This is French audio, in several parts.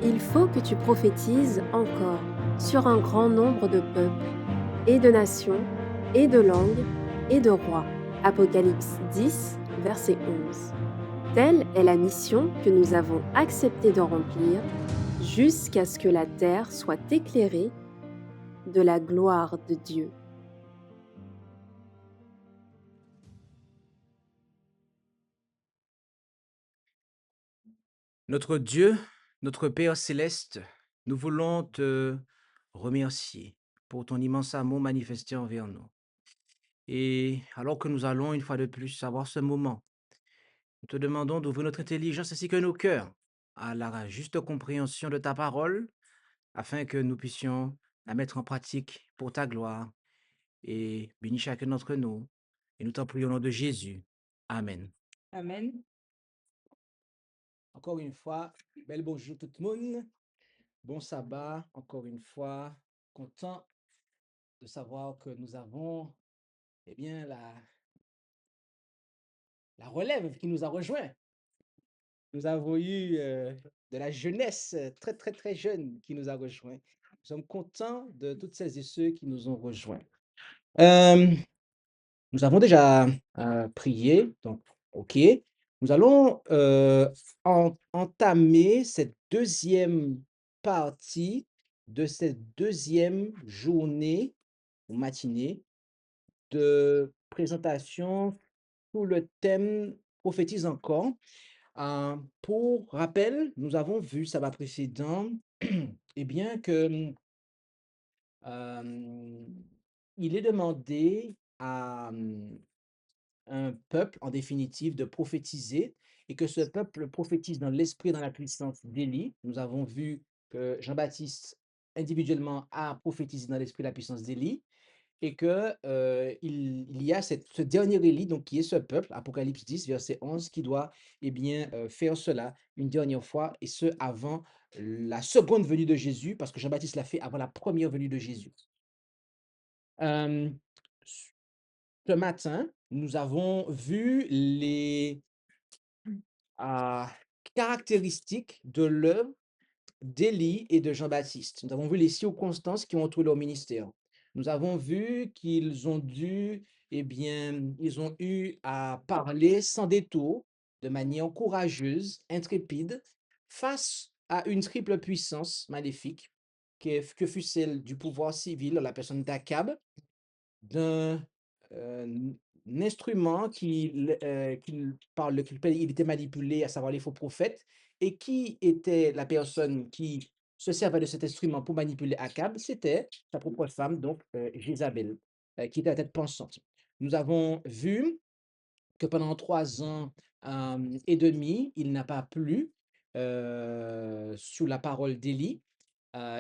Il faut que tu prophétises encore sur un grand nombre de peuples, et de nations, et de langues, et de rois. Apocalypse 10, verset 11. Telle est la mission que nous avons accepté de remplir jusqu'à ce que la terre soit éclairée de la gloire de Dieu. Notre Dieu, notre Père céleste, nous voulons te remercier pour ton immense amour manifesté envers nous. Et alors que nous allons une fois de plus avoir ce moment, nous te demandons d'ouvrir notre intelligence ainsi que nos cœurs à la juste compréhension de ta parole, afin que nous puissions la mettre en pratique pour ta gloire. Et bénis chacun d'entre nous. Et nous t'en prions au nom de Jésus. Amen. Amen. Encore une fois, bel bonjour tout le monde. Bon sabbat, encore une fois, content de savoir que nous avons eh bien, la relève qui nous a rejoints. Nous avons eu de la jeunesse très, très, très jeune qui nous a rejoints. Nous sommes contents de toutes celles et ceux qui nous ont rejoints. Euh, Nous avons déjà prié, donc OK. Nous allons entamer cette deuxième partie de cette deuxième journée ou matinée de présentation sous le thème prophétise encore. Pour rappel, nous avons vu ça va précédent, et bien que il est demandé à un peuple, en définitive, de prophétiser et que ce peuple prophétise dans l'esprit, dans la puissance d'Élie. Nous avons vu que Jean-Baptiste, individuellement, a prophétisé dans l'esprit, la puissance d'Élie et que il y a ce dernier Élie, donc qui est ce peuple, Apocalypse 10, verset 11, qui doit eh bien, faire cela une dernière fois et ce, avant la seconde venue de Jésus, parce que Jean-Baptiste l'a fait avant la première venue de Jésus. Euh, Ce matin, nous avons vu les ah, caractéristiques de l'œuvre d'Élie et de Jean-Baptiste. Nous avons vu les circonstances qui ont entouré leur ministère. Nous avons vu qu'ils ont dû, eh bien, ils ont eu à parler sans détour, de manière courageuse, intrépide, face à une triple puissance maléfique que fut celle du pouvoir civil, la personne d'Akab, d'un instrument par lequel il était manipulé, à savoir les faux prophètes, et qui était la personne qui se servait de cet instrument pour manipuler Akab, c'était sa propre femme, donc Jézabel, qui était la tête pensante. Nous avons vu que pendant 3 ans et demi, il n'a pas plu sous la parole d'Élie.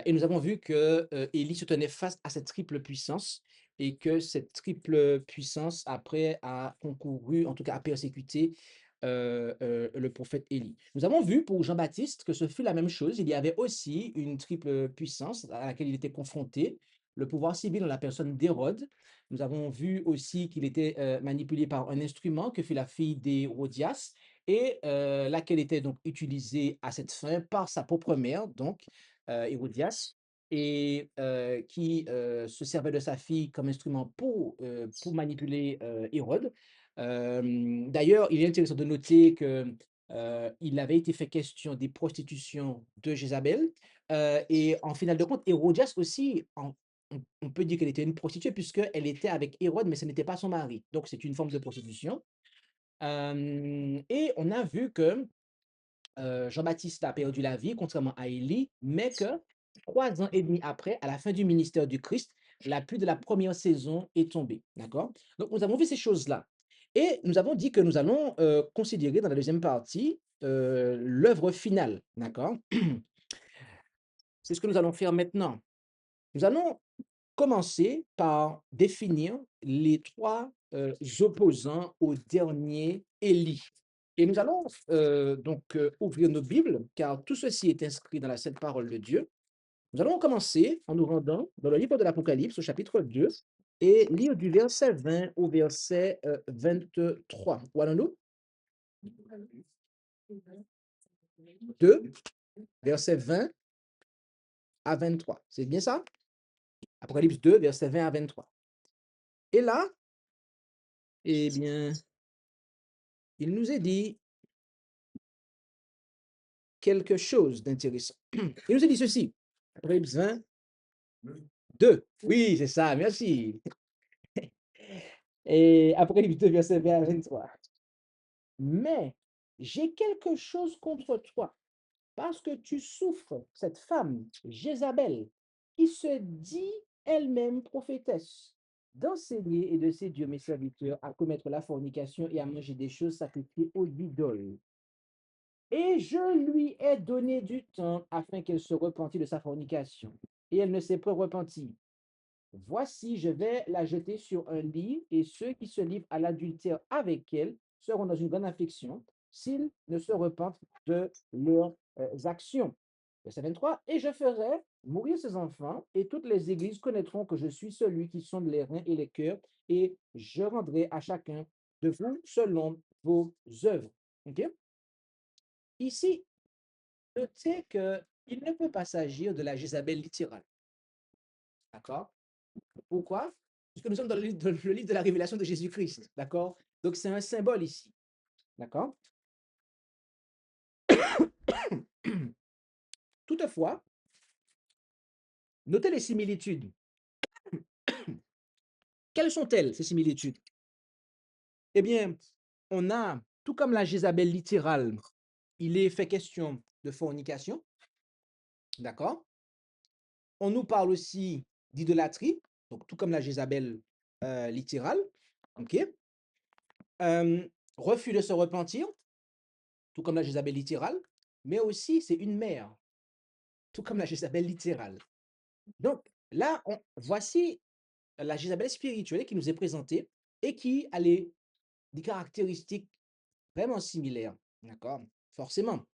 Et nous avons vu que Élie se tenait face à cette triple puissance et que cette triple puissance, après, a concouru, en tout cas a persécuté le prophète Élie. Nous avons vu pour Jean-Baptiste que ce fut la même chose. Il y avait aussi une triple puissance à laquelle il était confronté, le pouvoir civil dans la personne d'Hérode. Nous avons vu aussi qu'il était manipulé par un instrument que fut la fille d'Hérodias et laquelle était donc utilisée à cette fin par sa propre mère, donc Hérodias, et qui se servait de sa fille comme instrument pour manipuler Hérode. D'ailleurs, il est intéressant de noter que il avait été fait question des prostitutions de Jézabel. Et en final de compte, Hérodias aussi, on peut dire qu'elle était une prostituée puisqu'elle était avec Hérode, mais ce n'était pas son mari. Donc, c'est une forme de prostitution. Et on a vu que Jean-Baptiste a perdu la vie, contrairement à Élie, mais que 3 ans et demi après, à la fin du ministère du Christ, la pluie de la première saison est tombée. D'accord? Donc, nous avons vu ces choses-là. Et nous avons dit que nous allons considérer dans la deuxième partie l'œuvre finale. D'accord? C'est ce que nous allons faire maintenant. Nous allons commencer par définir les trois opposants au dernier Élie. Et nous allons donc ouvrir nos Bibles, car tout ceci est inscrit dans la Sainte Parole de Dieu. Nous allons commencer en nous rendant dans le livre de l'Apocalypse, au chapitre 2, et lire du verset 20 au verset 23. Où allons-nous? 2. verset 20 à 23. C'est bien ça? Apocalypse 2, verset 20 à 23. Et là, eh bien, il nous est dit quelque chose d'intéressant. Il nous a dit ceci, Apocalypse 20, 2. Oui, c'est ça, merci. Et Apocalypse 2, verset 20 à 23. Mais j'ai quelque chose contre toi, parce que tu souffres, cette femme, Jézabel, qui se dit elle-même prophétesse, d'enseigner et de séduire mes serviteurs à commettre la fornication et à manger des choses sacrifiées aux idoles. Et je lui ai donné du temps afin qu'elle se repentît de sa fornication. Et elle ne s'est pas repentie. Voici, je vais la jeter sur un lit, et ceux qui se livrent à l'adultère avec elle seront dans une grande affliction s'ils ne se repentent de leurs actions. Verset 23, et je ferai mourir ses enfants, et toutes les églises connaîtront que je suis celui qui sonde les reins et les cœurs, et je rendrai à chacun de vous selon vos œuvres. OK? Ici, notez qu'il ne peut pas s'agir de la Jézabel littérale. D'accord? Pourquoi? Puisque nous sommes dans le livre de la révélation de Jésus-Christ. D'accord? Donc, c'est un symbole ici. D'accord? Toutefois, notez les similitudes. Quelles sont-elles, ces similitudes? Eh bien, on a, tout comme la Jézabel littérale, il est fait question de fornication. D'accord? On nous parle aussi d'idolâtrie, donc tout comme la Jézabel littérale. OK? Refus de se repentir, tout comme la Jézabel littérale, mais aussi c'est une mère, tout comme la Jézabel littérale. Donc là, voici la Jézabel spirituelle qui nous est présentée et qui a des caractéristiques vraiment similaires. D'accord? Forcément.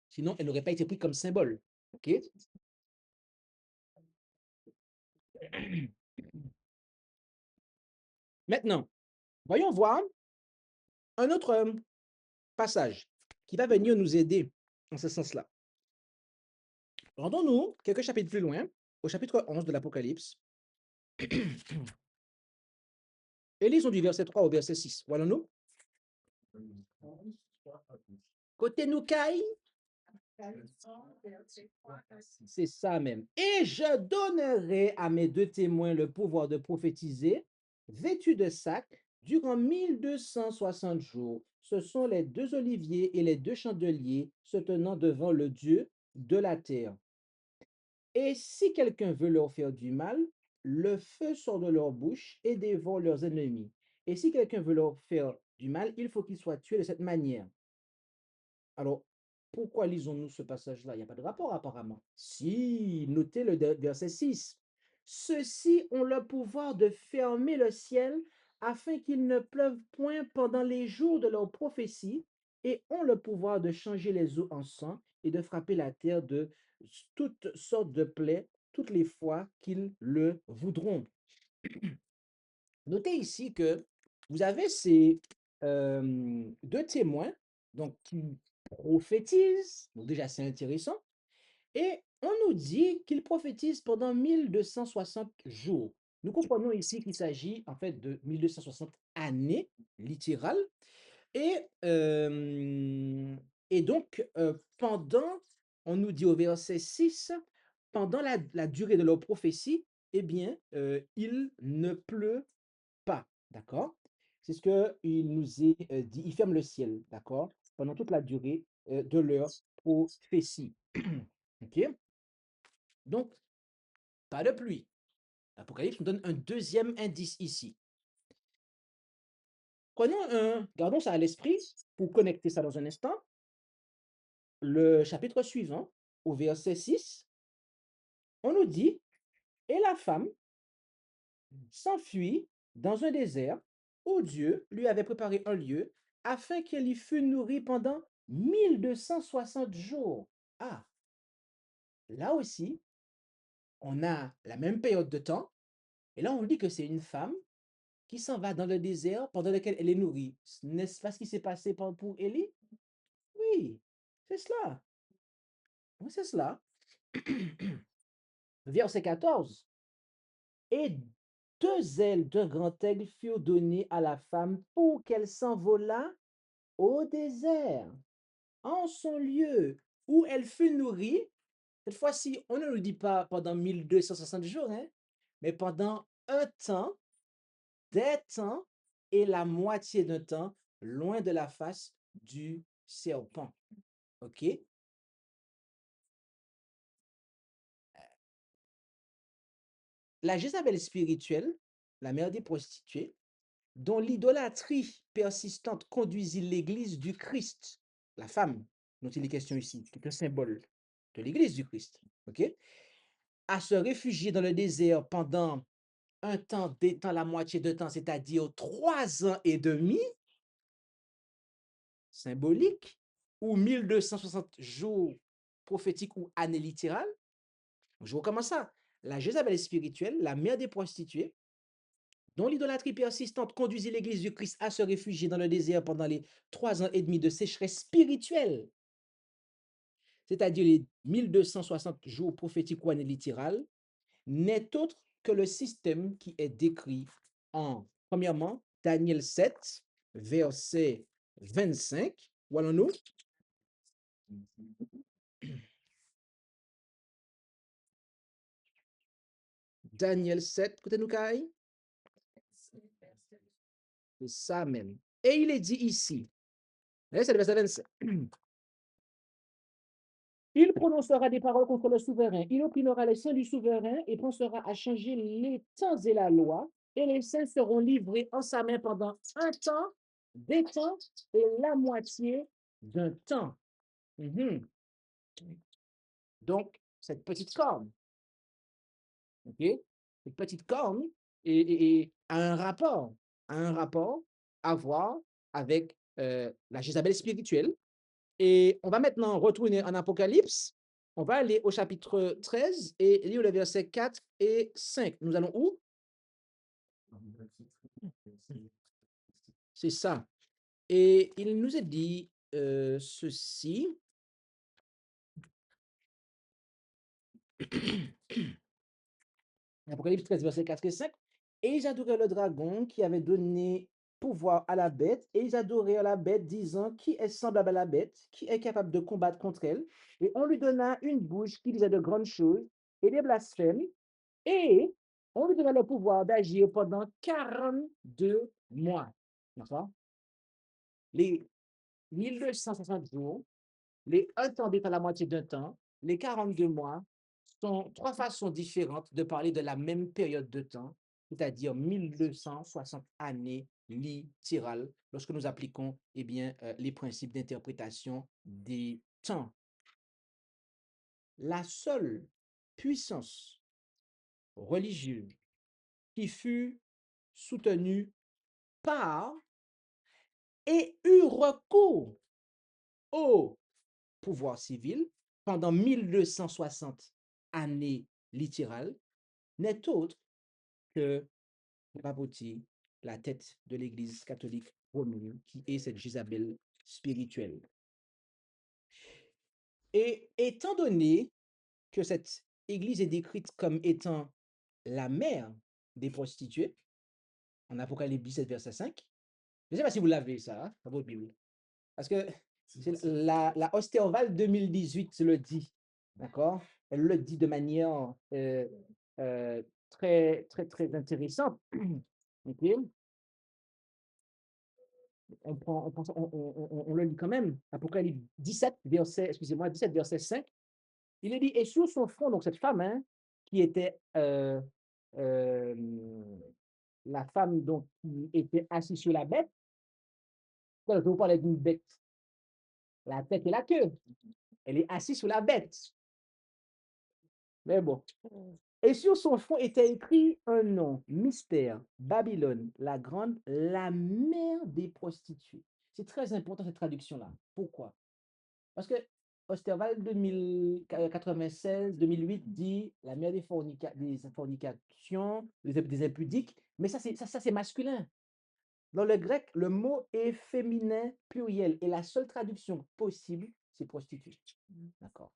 Sinon, elle n'aurait pas été prise comme symbole. OK? Maintenant, voyons voir un autre passage qui va venir nous aider en ce sens-là. Rendons-nous quelques chapitres plus loin, au chapitre 11 de l'Apocalypse. Et lisons du verset 3 au verset 6. Voilà-nous. Côté Noukaï, c'est ça même. Et je donnerai à mes deux témoins le pouvoir de prophétiser, vêtus de sac, durant 1260 jours. Ce sont les deux oliviers et les deux chandeliers se tenant devant le Dieu de la terre. Et si quelqu'un veut leur faire du mal, le feu sort de leur bouche et dévore leurs ennemis. Et si quelqu'un veut leur faire du mal, il faut qu'il soit tué de cette manière. Alors, pourquoi lisons-nous ce passage-là? Il n'y a pas de rapport apparemment. Si, notez le verset 6. Ceux-ci ont le pouvoir de fermer le ciel afin qu'il ne pleuve point pendant les jours de leur prophétie et ont le pouvoir de changer les eaux en sang et de frapper la terre de toutes sortes de plaies toutes les fois qu'ils le voudront. Notez ici que vous avez ces deux témoins donc, qui prophétisent, donc déjà c'est intéressant, et on nous dit qu'ils prophétisent pendant 1260 jours. Nous comprenons ici qu'il s'agit en fait de 1260 années littérales, et, et donc pendant, on nous dit au verset 6, pendant la durée de leur prophétie, eh bien, il ne pleut pas, d'accord? C'est ce qu'il nous est dit, il ferme le ciel, d'accord? Pendant toute la durée de leur prophétie. OK? Donc, pas de pluie. L'Apocalypse nous donne un deuxième indice ici. Gardons ça à l'esprit pour connecter ça dans un instant. Le chapitre suivant, au verset 6, on nous dit, et la femme s'enfuit dans un désert où Dieu lui avait préparé un lieu afin qu'elle y fût nourrie pendant 1260 jours. Ah, là aussi, on a la même période de temps, et là on dit que c'est une femme qui s'en va dans le désert pendant lequel elle est nourrie. N'est-ce pas ce qui s'est passé pour Élie? Oui, c'est cela. C'est cela. Verset 14. Et 2 ailes d'un grand aigle furent données à la femme pour qu'elle s'envolât au désert, en son lieu où elle fut nourrie. Cette fois-ci, on ne nous dit pas pendant 1260 jours, hein, mais pendant un temps, des temps et la moitié d'un temps, loin de la face du serpent. OK? La Jézabel spirituelle, la mère des prostituées, dont l'idolâtrie persistante conduisit l'Église du Christ, la femme dont il est question ici, qui est un symbole de l'Église du Christ, OK, à se réfugier dans le désert pendant un temps, des temps, la moitié de temps, c'est-à-dire 3 ans et demi, symbolique, ou 1260 jours prophétiques ou années littérales. Je recommence ça. La Jézabel spirituelle, la mère des prostituées, dont l'idolâtrie persistante conduisit l'Église du Christ à se réfugier dans le désert pendant les 3 ans et demi de sécheresse spirituelle, c'est-à-dire les 1260 jours prophétiques ou années littérales, n'est autre que le système qui est décrit en, premièrement, Daniel 7, verset 25. Où allons-nous? Daniel 7, côté-nous, Kai? C'est ça même. Et il est dit ici, c'est le verset 27. Il prononcera des paroles contre le souverain. Il opinera les saints du souverain et pensera à changer les temps et la loi. Et les saints seront livrés en sa main pendant un temps, des temps et la moitié d'un temps. Mhm. Donc, cette petite corne, ok, cette petite corne a un rapport à voir avec la Jézabel spirituelle. Et on va maintenant retourner en Apocalypse. On va aller au chapitre 13 et lire le verset 4 et 5. Nous allons où? C'est ça. Et il nous est dit ceci. Apocalypse 13, verset 4 et 5. Et ils adoraient le dragon qui avait donné pouvoir à la bête, et ils adoraient la bête, disant, qui est semblable à la bête, qui est capable de combattre contre elle. Et on lui donna une bouche qui disait de grandes choses et des blasphèmes, et on lui donna le pouvoir d'agir pendant 42 mois. D'accord? Les 1260 jours, les un temps d'étant la moitié d'un temps, les 42 mois sont 3 façons différentes de parler de la même période de temps, c'est-à-dire 1260 années littérales, lorsque nous appliquons eh bien, les principes d'interprétation des temps. La seule puissance religieuse qui fut soutenue par et eut recours au pouvoir civil pendant 1260 années littérales n'est autre que Papauti, la tête de l'Église catholique romaine, qui est cette Jézabel spirituelle. Et étant donné que cette Église est décrite comme étant la mère des prostituées, en Apocalypse 17, verset 5, je ne sais pas si vous l'avez ça, dans votre Bible, parce que la Ostéovale 2018 le dit, d'accord? Elle le dit de manière très, très, très intéressante. Okay? On le lit quand même. Apocalypse 17, verset, excusez-moi, 17, verset 5. Il est dit, et sur son front, donc cette femme, hein, qui était euh, la femme donc, qui était assise sur la bête, quand je vous parle d'une bête, la tête et la queue, elle est assise sur la bête. Mais bon. Et sur son front était écrit un nom, mystère, Babylone, la grande, la mère des prostituées. C'est très important cette traduction-là. Pourquoi? Parce que Osterwald 2096-2008 dit la mère des fornications, des impudiques, mais ça c'est masculin. Dans le grec, le mot est féminin pluriel et la seule traduction possible, c'est prostituée. D'accord.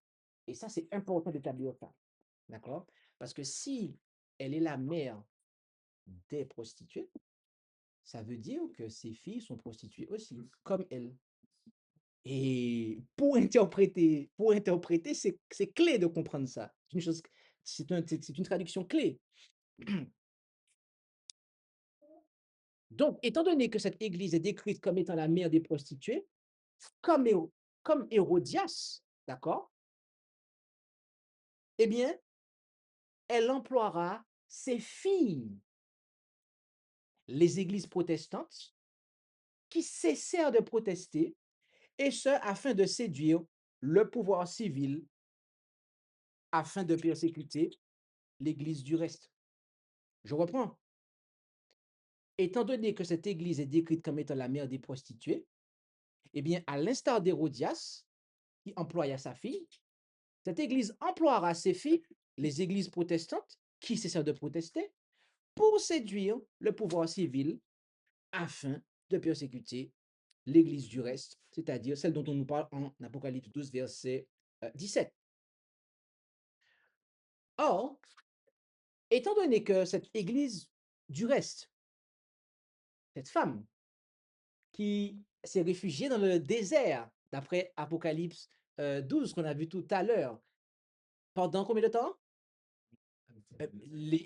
Et ça, c'est important d'établir ça. D'accord? Parce que si elle est la mère des prostituées, ça veut dire que ses filles sont prostituées aussi, comme elle. Et pour interpréter, c'est clé de comprendre ça. C'est une chose, c'est une traduction clé. Donc, étant donné que cette église est décrite comme étant la mère des prostituées, comme, comme Hérodias, d'accord, eh bien, elle emploiera ses filles, les églises protestantes, qui cessèrent de protester, et ce, afin de séduire le pouvoir civil, afin de persécuter l'église du reste. Je reprends. Étant donné que cette église est décrite comme étant la mère des prostituées, eh bien, à l'instar d'Hérodias, qui employa sa fille, cette église emploiera ses filles, les églises protestantes, qui cessèrent de protester, pour séduire le pouvoir civil afin de persécuter l'église du reste, c'est-à-dire celle dont on nous parle en Apocalypse 12, verset 17. Or, étant donné que cette église du reste, cette femme qui s'est réfugiée dans le désert, d'après Apocalypse 12 qu'on a vu tout à l'heure, pendant combien de temps?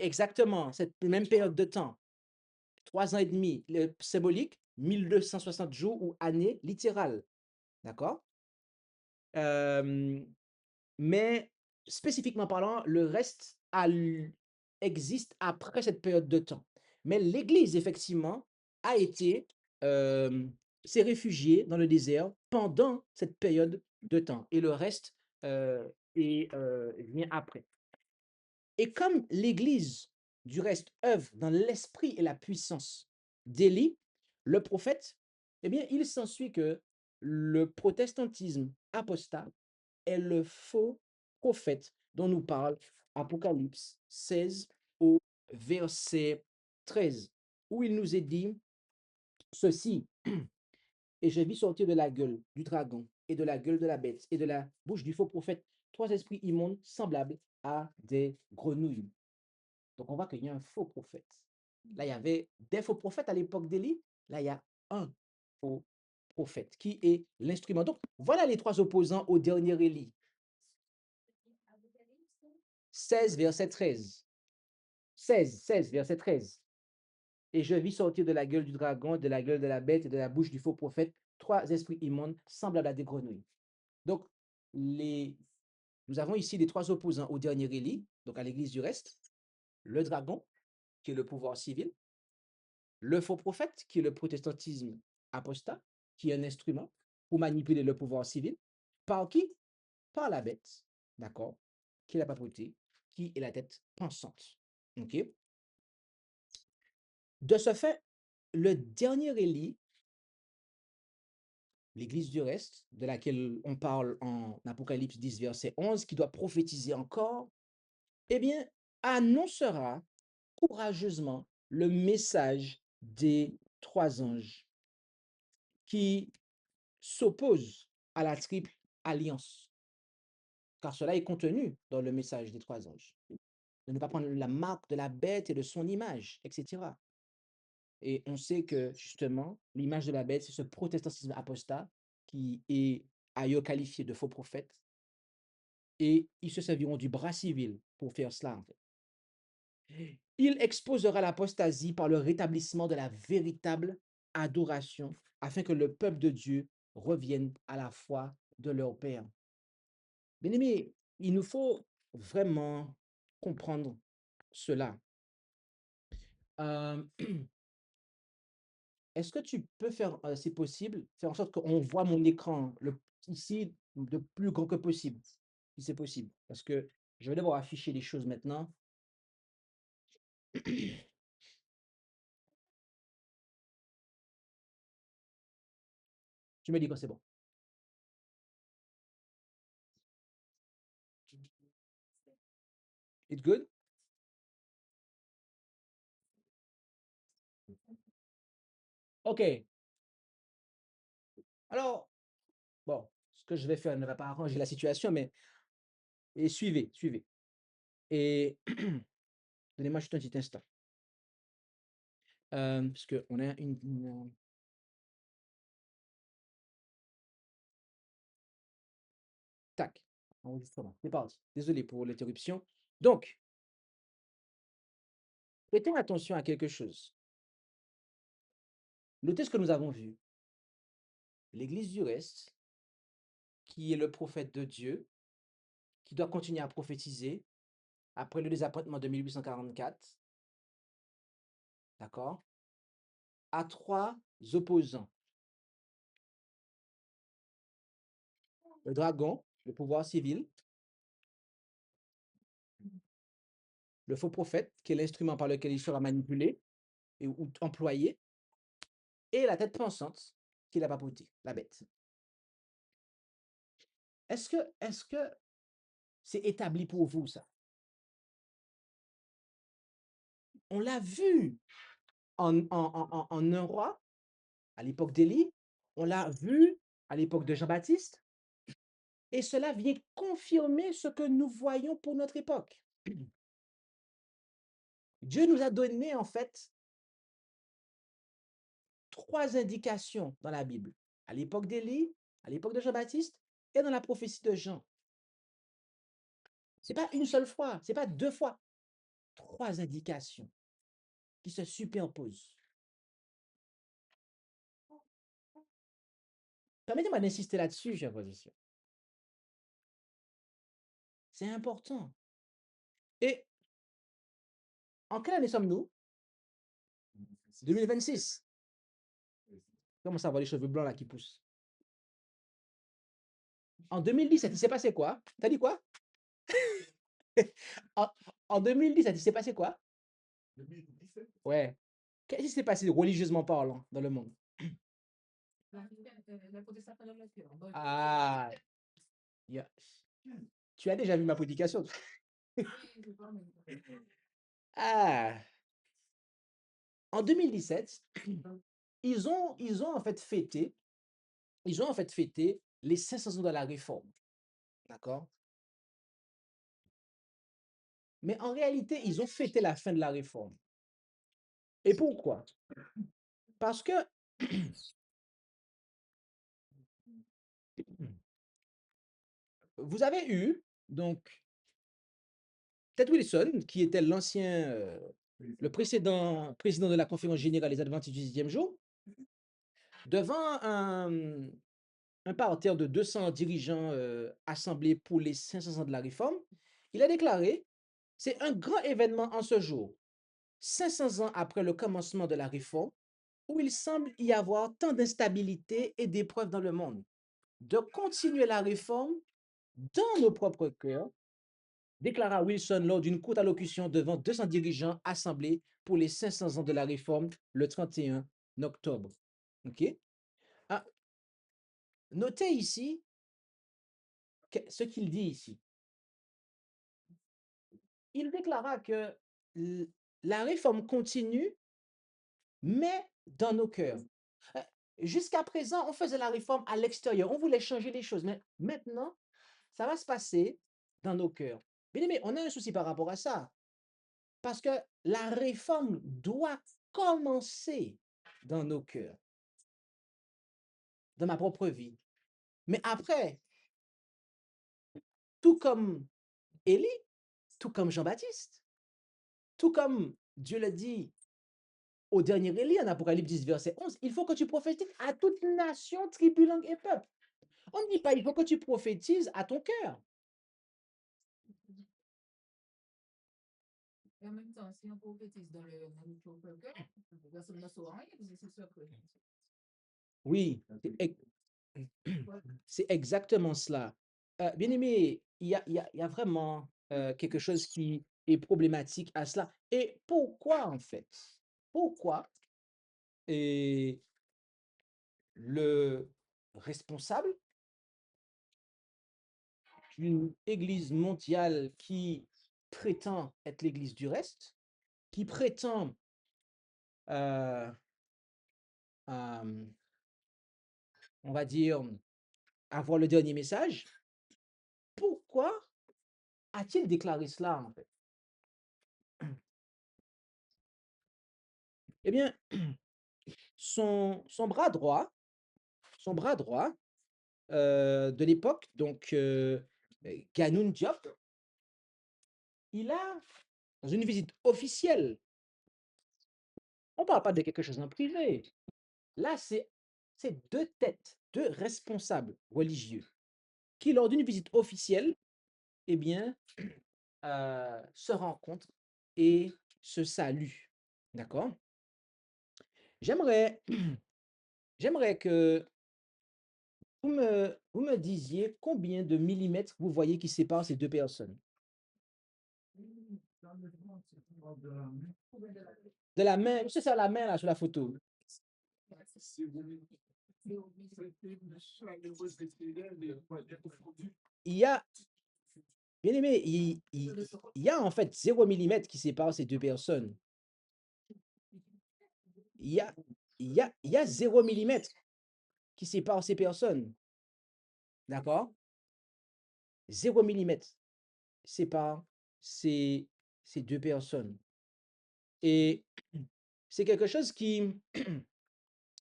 Exactement, cette même période de temps, 3 ans et demi, le symbolique, 1260 jours ou années littérales, d'accord? Mais spécifiquement parlant, le reste existe après cette période de temps. Mais l'Église, effectivement, a été, s'est réfugiée dans le désert pendant cette période de temps. Et le reste vient après. Et comme l'Église, du reste, œuvre dans l'esprit et la puissance d'Élie, le prophète, eh bien, il s'ensuit que le protestantisme apostat est le faux prophète dont nous parle Apocalypse 16 au verset 13, où il nous est dit ceci: et je vis sortir de la gueule du dragon et de la gueule de la bête et de la bouche du faux prophète 3 esprits immondes semblables à des grenouilles. Donc on voit qu'il y a un faux prophète. Là, il y avait des faux prophètes à l'époque d'Élie. Là, il y a un faux prophète qui est l'instrument. Donc voilà les 3 opposants au dernier Élie. 16, verset 13. 16, verset 13. Et je vis sortir de la gueule du dragon, de la gueule de la bête et de la bouche du faux prophète 3 esprits immondes semblables à des grenouilles. Donc, nous avons ici les 3 opposants au dernier Élie, donc à l'église du reste: le dragon, qui est le pouvoir civil; le faux prophète, qui est le protestantisme apostat, qui est un instrument pour manipuler le pouvoir civil. Par qui? Par la bête, d'accord, qui est la papauté, qui est la tête pensante. OK? De ce fait, le dernier Élie, l'église du reste, de laquelle on parle en Apocalypse 10, verset 11, qui doit prophétiser encore, eh bien, annoncera courageusement le message des 3 anges qui s'opposent à la triple alliance, car cela est contenu dans le message des 3 anges. De ne pas prendre la marque de la bête et de son image, etc. Et on sait que justement, l'image de la bête, c'est ce protestantisme apostat qui est ailleurs qualifié de faux prophète. Et ils se serviront du bras civil pour faire cela, en fait. Il exposera l'apostasie par le rétablissement de la véritable adoration, afin que le peuple de Dieu revienne à la foi de leur Père. Bien-aimés, il nous faut vraiment comprendre cela. Euh, Est-ce que tu peux faire, si possible, faire en sorte qu'on voit mon écran ici de plus grand que possible, si c'est possible? Parce que je vais devoir afficher les choses maintenant. Tu me dis quand c'est bon. It's good? OK. Alors, bon, ce que je vais faire ne va pas arranger la situation, mais Et suivez, suivez. Et donnez-moi juste un petit instant. Parce qu'on a tac, enregistrement. C'est parti. Désolé pour l'interruption. Donc, prêtez attention à quelque chose. Notez ce que nous avons vu. L'Église du reste, qui est le prophète de Dieu, qui doit continuer à prophétiser après le désappointement de 1844, d'accord, a trois opposants. Le dragon, le pouvoir civil, le faux prophète, qui est l'instrument par lequel il sera manipulé ou employé, et la tête pensante, qui est la papauté, la bête. Est-ce que c'est établi pour vous, ça? On l'a vu en un roi, à l'époque d'Élie, on l'a vu à l'époque de Jean-Baptiste, et cela vient confirmer ce que nous voyons pour notre époque. Dieu nous a donné, en fait, trois indications dans la Bible, à l'époque d'Élie, à l'époque de Jean-Baptiste et dans la prophétie de Jean. Ce n'est pas une seule fois, ce n'est pas deux fois, trois indications qui se superposent. Permettez-moi d'insister là-dessus, chers frères et sœurs. C'est important. Et en quelle année sommes-nous? 2026. Comment ça va les cheveux blancs là qui poussent? En 2017, il s'est passé quoi? T'as dit quoi? En, en 2017, il s'est passé quoi? Ouais. Qu'est-ce qui s'est passé religieusement parlant dans le monde? Ah, yeah. Tu as déjà vu ma prédication? Ah, en 2017, ils ont en fait fêté, les 500 ans de la réforme. D'accord? Mais en réalité, ils ont fêté la fin de la réforme. Et pourquoi? Parce que vous avez eu, donc, Ted Wilson, qui était le précédent président de la Conférence générale des Adventistes du 10e jour, devant un parterre de 200 dirigeants assemblés pour les 500 ans de la réforme, il a déclaré: c'est un grand événement en ce jour, 500 ans après le commencement de la réforme, où il semble y avoir tant d'instabilité et d'épreuves dans le monde. De continuer la réforme dans nos propres cœurs, déclara Wilson lors d'une courte allocution devant 200 dirigeants assemblés pour les 500 ans de la réforme le 31 octobre. OK? Ah, notez ici ce qu'il dit ici. Il déclara que la réforme continue, mais dans nos cœurs. Euh, Jusqu'à présent, on faisait la réforme à l'extérieur, on voulait changer les choses, mais maintenant, ça va se passer dans nos cœurs. Bien aimé, on a un souci par rapport à ça, parce que la réforme doit commencer dans nos cœurs, dans ma propre vie. Mais après, tout comme Élie, tout comme Jean-Baptiste, tout comme Dieu l'a dit au dernier Élie en Apocalypse 10, verset 11, il faut que tu prophétises à toute nation, tribu, langue et peuple. On ne dit pas il faut que tu prophétises à ton cœur. Et en même temps, si on prophétise dans le propre cœur, personne ne saura rien, parce que c'est sûr que. Oui, c'est exactement cela. Bien aimé, il y a vraiment quelque chose qui est problématique à cela. Et pourquoi, en fait? Pourquoi est le responsable d'une église mondiale qui prétend être l'église du reste, qui prétend, euh, euh, on va dire, avoir le dernier message, pourquoi a-t-il déclaré cela, en fait? Eh bien, son bras droit, son bras droit de l'époque, donc Ganoun Diop, il a, dans une visite officielle, on ne parle pas de quelque chose en privé. Là, c'est deux têtes, deux responsables religieux qui, lors d'une visite officielle, eh bien, se rencontrent et se saluent. D'accord? J'aimerais, j'aimerais que vous me disiez combien de millimètres vous voyez qui séparent ces deux personnes. De la main, c'est ça la main là sur la photo. Il y a, bien aimé, il y a en fait 0 millimètre qui sépare ces deux personnes. Il y a, il y a 0 millimètre qui sépare ces personnes. D'accord? 0 millimètre sépare ces deux personnes. Et c'est quelque chose qui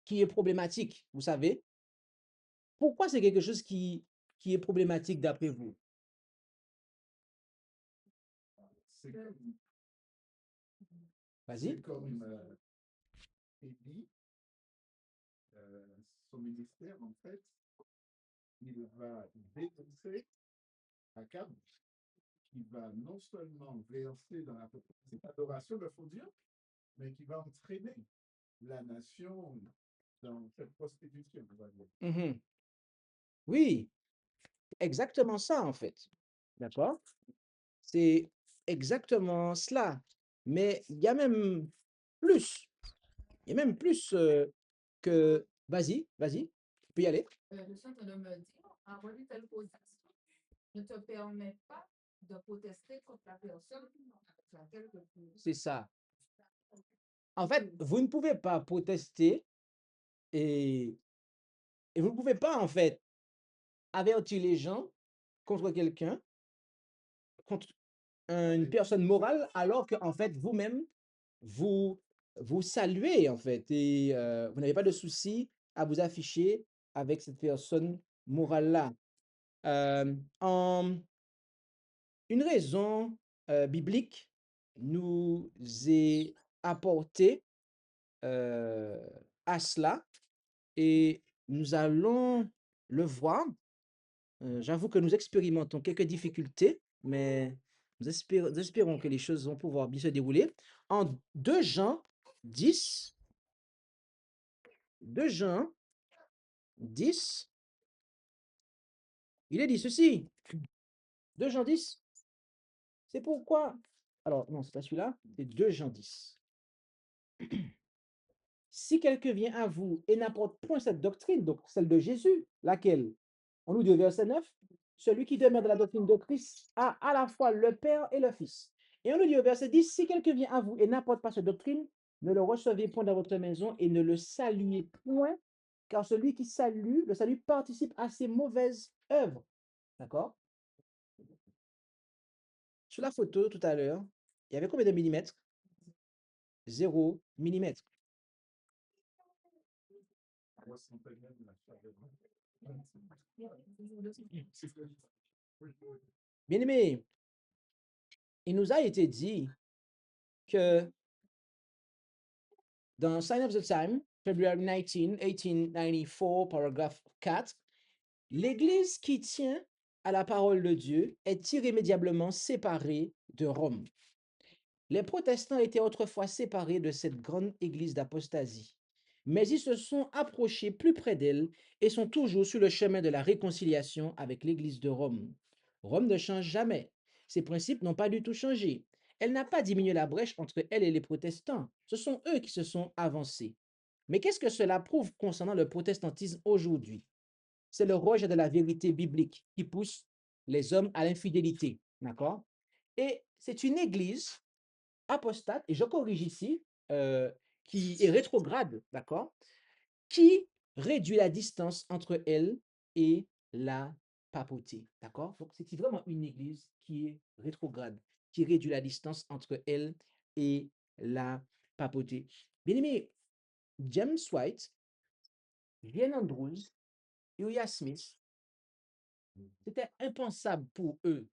est problématique, vous savez. Pourquoi c'est quelque chose qui est problématique d'après vous? Vas-y. C'est comme Élie, son ministère, en fait, il va dénoncer Akab, qui va non seulement verser dans cette adoration de faux Dieu, mais qui va entraîner la nation dans cette prostitution, on va dire. Mhm. Oui, exactement ça en fait. D'accord? C'est exactement cela. Mais il y a même plus. Il y a même plus que... Vas-y, vas-y, tu peux y aller. Je suis en train de me dire, avoir une telle position ne te permet pas de protester contre la personne avec laquelle tu C'est ça. En fait, vous ne pouvez pas protester et, et vous ne pouvez pas en fait avertir les gens contre quelqu'un, contre une personne morale, alors que en fait vous-même vous vous saluez en fait et vous n'avez pas de souci à vous afficher avec cette personne morale-là. En une raison biblique nous est apportée à cela et nous allons le voir. J'avoue que nous expérimentons quelques difficultés, mais nous espérons que les choses vont pouvoir bien se dérouler. En 2 Jean 10, 2 Jean 10, il est dit ceci. 2 Jean 10, c'est pourquoi. Alors, non, c'est pas celui-là, c'est 2 Jean 10. Si quelqu'un vient à vous et n'apporte point cette doctrine, donc celle de Jésus, laquelle? On nous dit au verset 9, celui qui demeure dans la doctrine de Christ a à la fois le Père et le Fils. Et on nous dit au verset 10, si quelqu'un vient à vous et n'apporte pas cette doctrine, ne le recevez point dans votre maison et ne le saluez point, car celui qui salue, le salut participe à ses mauvaises œuvres. D'accord? Sur la photo tout à l'heure, il y avait combien de millimètres? 0 millimètre. Bien aimé, il nous a été dit que dans Sign of the Time, February 19, 1894, paragraphe 4, l'Église qui tient à la parole de Dieu est irrémédiablement séparée de Rome. Les protestants étaient autrefois séparés de cette grande Église d'apostasie, mais ils se sont approchés plus près d'elle et sont toujours sur le chemin de la réconciliation avec l'Église de Rome. Rome ne change jamais. Ses principes n'ont pas du tout changé. Elle n'a pas diminué la brèche entre elle et les protestants. Ce sont eux qui se sont avancés. Mais qu'est-ce que cela prouve concernant le protestantisme aujourd'hui? C'est le rejet de la vérité biblique qui pousse les hommes à l'infidélité. D'accord? Et c'est une église apostate, et je corrige ici, qui est rétrograde, d'accord? Qui réduit la distance entre elle et la papauté. D'accord? Donc, c'est vraiment une église qui est rétrograde, qui réduit la distance entre elle et la papauté. Bien aimé, James White, Ian Andrews, Uriah Smith, c'était impensable pour eux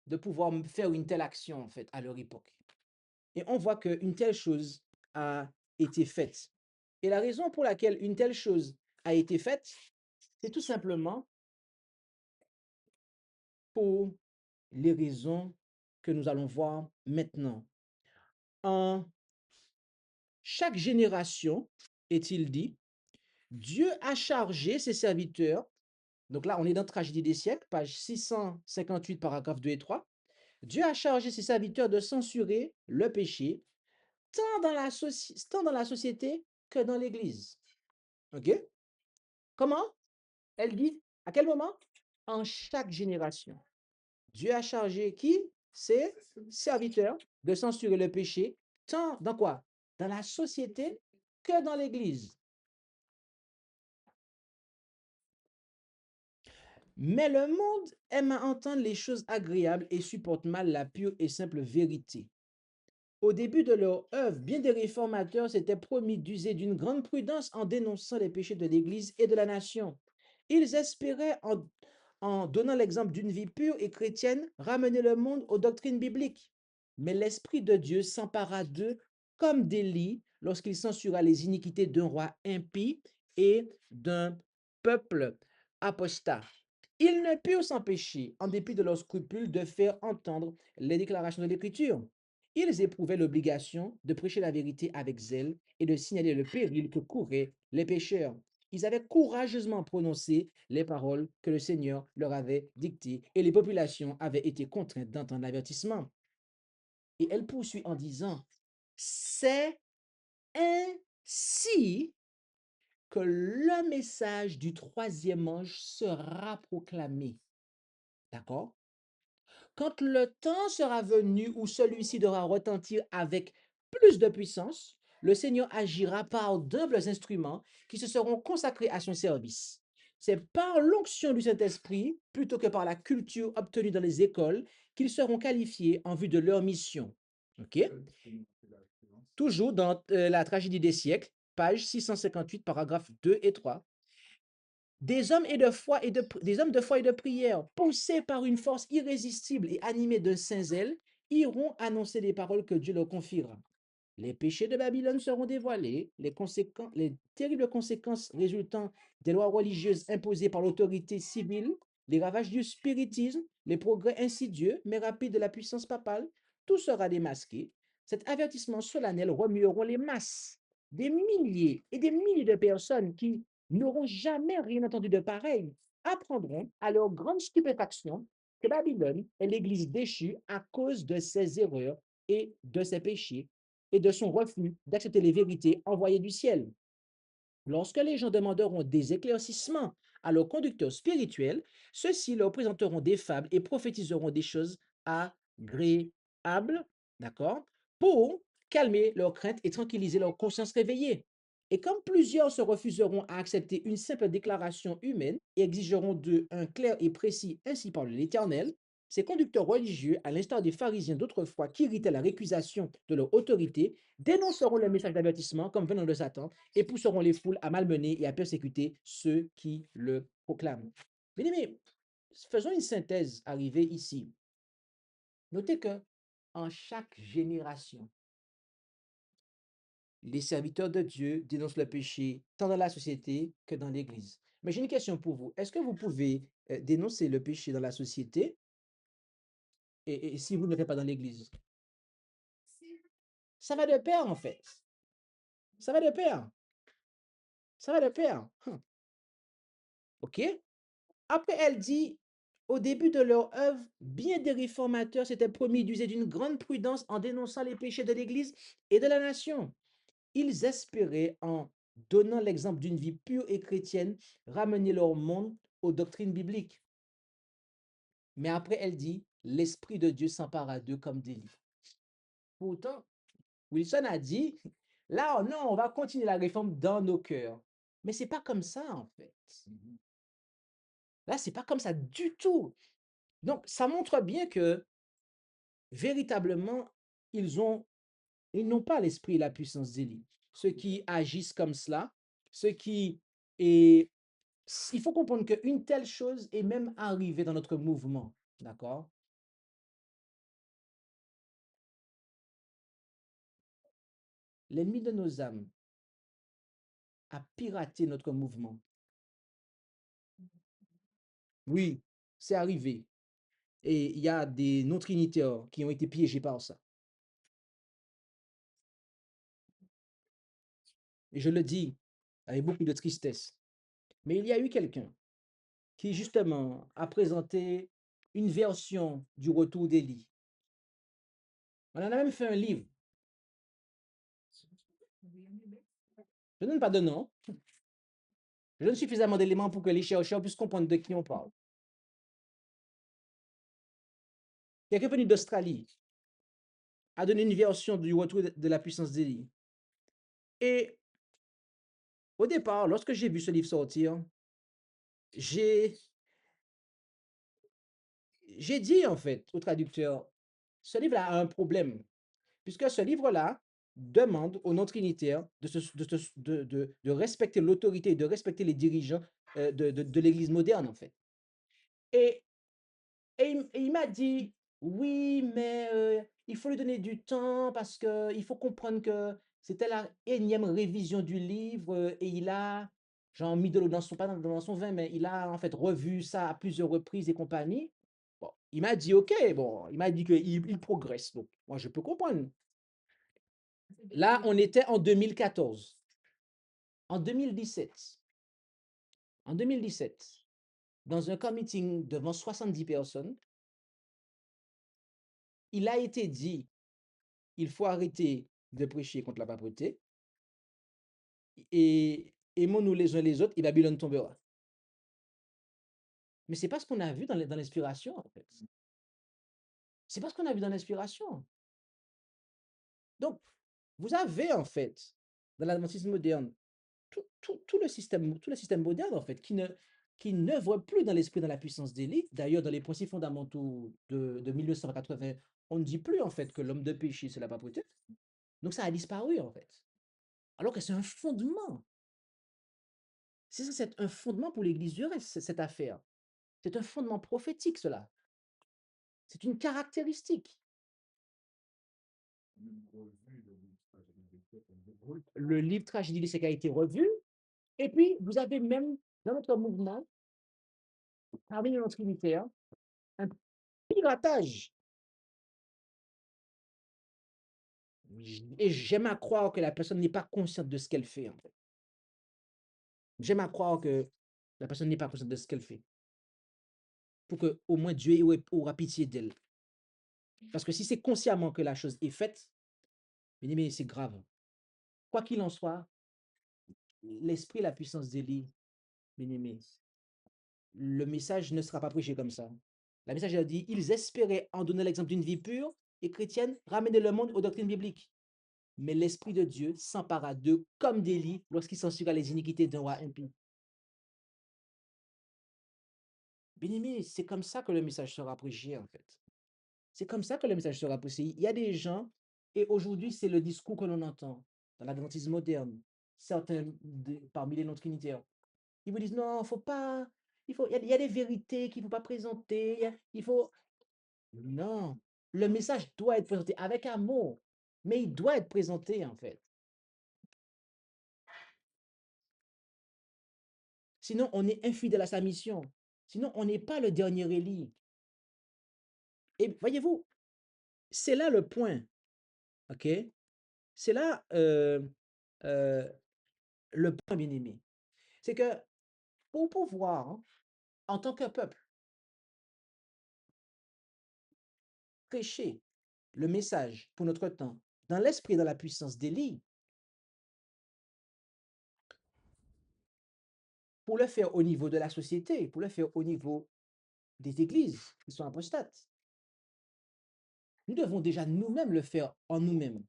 de pouvoir faire une telle action, en fait, à leur époque. Et on voit qu'une telle chose a été faite. Et la raison pour laquelle une telle chose a été faite, c'est tout simplement pour les raisons que nous allons voir maintenant. En chaque génération, est-il dit, Dieu a chargé ses serviteurs, donc là on est dans Tragédie des siècles, page 658, paragraphes 2 et 3. Dieu a chargé ses serviteurs de censurer le péché, tant dans la société que dans l'Église. OK? Comment? Elle dit, à quel moment? En chaque génération. Dieu a chargé qui? Ses serviteurs de censurer le péché, tant dans quoi? Dans la société que dans l'Église. Mais le monde aime à entendre les choses agréables et supporte mal la pure et simple vérité. Au début de leur œuvre, bien des réformateurs s'étaient promis d'user d'une grande prudence en dénonçant les péchés de l'Église et de la nation. Ils espéraient, en donnant l'exemple d'une vie pure et chrétienne, ramener le monde aux doctrines bibliques. Mais l'Esprit de Dieu s'empara d'eux comme d'Élie lorsqu'il censura les iniquités d'un roi impie et d'un peuple apostat. Ils ne purent s'empêcher, en dépit de leurs scrupules, de faire entendre les déclarations de l'Écriture. Ils éprouvaient l'obligation de prêcher la vérité avec zèle et de signaler le péril que couraient les pécheurs. Ils avaient courageusement prononcé les paroles que le Seigneur leur avait dictées et les populations avaient été contraintes d'entendre l'avertissement. Et elle poursuit en disant, c'est ainsi que le message du troisième ange sera proclamé. D'accord? Quand le temps sera venu où celui-ci devra retentir avec plus de puissance, le Seigneur agira par d'humbles instruments qui se seront consacrés à son service. C'est par l'onction du Saint-Esprit, plutôt que par la culture obtenue dans les écoles, qu'ils seront qualifiés en vue de leur mission. OK? Toujours dans la tragédie des siècles, page 658, paragraphes 2 et 3. Des hommes de foi et de prière, poussés par une force irrésistible et animés d'un saint zèle, iront annoncer les paroles que Dieu leur confiera. Les péchés de Babylone seront dévoilés, les terribles conséquences résultant des lois religieuses imposées par l'autorité civile, les ravages du spiritisme, les progrès insidieux mais rapides de la puissance papale, tout sera démasqué. Cet avertissement solennel remueront les masses, des milliers et des milliers de personnes qui n'auront jamais rien entendu de pareil, apprendront à leur grande stupéfaction que Babylone est l'église déchue à cause de ses erreurs et de ses péchés et de son refus d'accepter les vérités envoyées du ciel. Lorsque les gens demanderont des éclaircissements à leurs conducteurs spirituels, ceux-ci leur présenteront des fables et prophétiseront des choses agréables, d'accord, pour calmer leurs craintes et tranquilliser leur conscience réveillée. Et comme plusieurs se refuseront à accepter une simple déclaration humaine et exigeront d'eux un clair et précis ainsi parle l'Éternel, ces conducteurs religieux, à l'instar des pharisiens d'autrefois qui irritaient la récusation de leur autorité, dénonceront le message d'avertissement comme venant de Satan et pousseront les foules à malmener et à persécuter ceux qui le proclament. Bien aimés, faisons une synthèse arrivée ici. Notez que en chaque génération, les serviteurs de Dieu dénoncent le péché tant dans la société que dans l'Église. Mais j'ai une question pour vous. Est-ce que vous pouvez dénoncer le péché dans la société et si vous ne le faites pas dans l'Église? Ça va de pair, en fait. Ça va de pair. Ça va de pair. OK? Après, elle dit, au début de leur œuvre, bien des réformateurs s'étaient promis d'user d'une grande prudence en dénonçant les péchés de l'Église et de la nation. Ils espéraient, en donnant l'exemple d'une vie pure et chrétienne, ramener leur monde aux doctrines bibliques. Mais après, elle dit, l'Esprit de Dieu s'empara d'eux comme d'Élie. Pourtant, Wilson a dit, là, non, on va continuer la réforme dans nos cœurs. Mais c'est pas comme ça, en fait. Là, c'est pas comme ça du tout. Donc, ça montre bien que véritablement, ils n'ont pas l'esprit et la puissance d'Élie. Ceux qui agissent comme cela, ceux qui... Et il faut comprendre qu'une telle chose est même arrivée dans notre mouvement. D'accord? L'ennemi de nos âmes a piraté notre mouvement. Oui, c'est arrivé. Et il y a des non-trinitaires qui ont été piégés par ça. Et je le dis avec beaucoup de tristesse. Mais il y a eu quelqu'un qui, justement, a présenté une version du retour d'Élie. On en a même fait un livre. Je ne donne pas de nom. Je donne suffisamment d'éléments pour que les chercheurs puissent comprendre de qui on parle. Quelqu'un venu d'Australie a donné une version du retour de la puissance d'Élie. Et au départ, lorsque j'ai vu ce livre sortir, j'ai dit en fait au traducteur, ce livre-là a un problème, puisque ce livre-là demande aux non-trinitaires de respecter l'autorité, de respecter les dirigeants de l'Église moderne en fait. Et il m'a dit, oui, mais il faut lui donner du temps parce qu'il faut comprendre que c'était la énième révision du livre et il a, genre, mis de l'eau dans son, pas dans son vin, mais il a en fait revu ça à plusieurs reprises et compagnie. Bon, il m'a dit, OK, bon, il m'a dit qu'il progresse. Donc, moi, je peux comprendre. Là, on était en 2014. En 2017, en 2017, dans un meeting devant 70 personnes, il a été dit il faut arrêter de prêcher contre la pauvreté et aimons-nous les uns les autres et Babylone tombera. Mais c'est pas ce qu'on a vu dans l'inspiration, en fait. C'est pas ce qu'on a vu dans l'inspiration. Donc, vous avez, en fait, dans l'adventisme moderne, tout le système moderne, en fait, qui n'œuvre plus dans l'esprit, dans la puissance d'Élie. D'ailleurs, dans les principes fondamentaux de 1980, on ne dit plus, en fait, que l'homme de péché, c'est la pauvreté. Donc, ça a disparu, en fait. Alors que c'est un fondement. C'est un fondement pour l'Église du reste, cette affaire. C'est un fondement prophétique, cela. C'est une caractéristique. Le livre Tragédie lycée qui a été revu. Et puis, vous avez même, dans notre mouvement, parmi les non-trinitaires, un piratage. Et j'aime à croire que la personne n'est pas consciente de ce qu'elle fait, en fait. J'aime à croire que la personne n'est pas consciente de ce qu'elle fait. Pour que, au moins, Dieu aura pitié d'elle. Parce que si c'est consciemment que la chose est faite, mais c'est grave. Quoi qu'il en soit, l'esprit et la puissance d'Élie, bien-aimé, le message ne sera pas prêché comme ça. Le message a dit, ils espéraient en donner l'exemple d'une vie pure et chrétienne, ramener le monde aux doctrines bibliques. Mais l'Esprit de Dieu s'empara d'eux comme d'Élie lorsqu'il censura les iniquités d'un roi impie. Bien-aimé, c'est comme ça que le message sera prêché, en fait. C'est comme ça que le message sera prêché. Il y a des gens, et aujourd'hui, c'est le discours que l'on entend dans l'adventisme moderne, certains parmi les non-trinitaires. Ils vous disent non, faut pas, il y a des vérités qu'il ne faut pas présenter. Il faut. Non, le message doit être présenté avec amour, mais il doit être présenté en fait. Sinon, on est infidèle à sa mission. Sinon, on n'est pas le dernier Élie. Et voyez-vous, c'est là le point, ok? C'est là le point bien aimé. C'est que pour pouvoir, hein, en tant que peuple, prêcher le message pour notre temps, dans l'esprit et dans la puissance d'Élie, pour le faire au niveau de la société, pour le faire au niveau des églises qui sont apostates, nous devons déjà nous-mêmes le faire en nous-mêmes,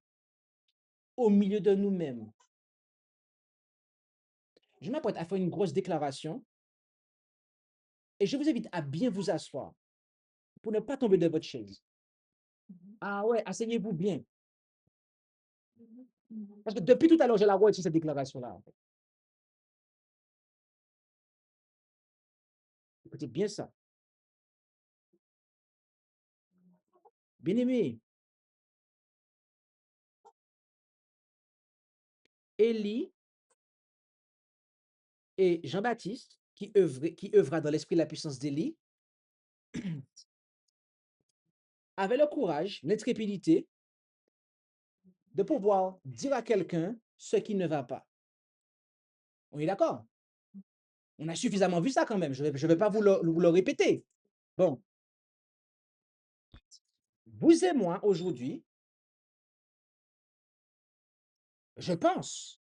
au milieu de nous-mêmes. Je m'apprête à faire une grosse déclaration Et je vous invite à bien vous asseoir pour ne pas tomber de votre chaise. Ah ouais, asseyez-vous bien. Parce que depuis tout à l'heure, je la vois sur cette déclaration-là. En fait. Écoutez bien ça. Bien-aimé, Élie et Jean-Baptiste, qui œuvra dans l'esprit de la puissance d'Élie, avaient le courage, l'intrépidité de pouvoir dire à quelqu'un ce qui ne va pas. On est d'accord? On a suffisamment vu ça quand même. Je ne vais pas vous le répéter. Bon, vous et moi, aujourd'hui, je pense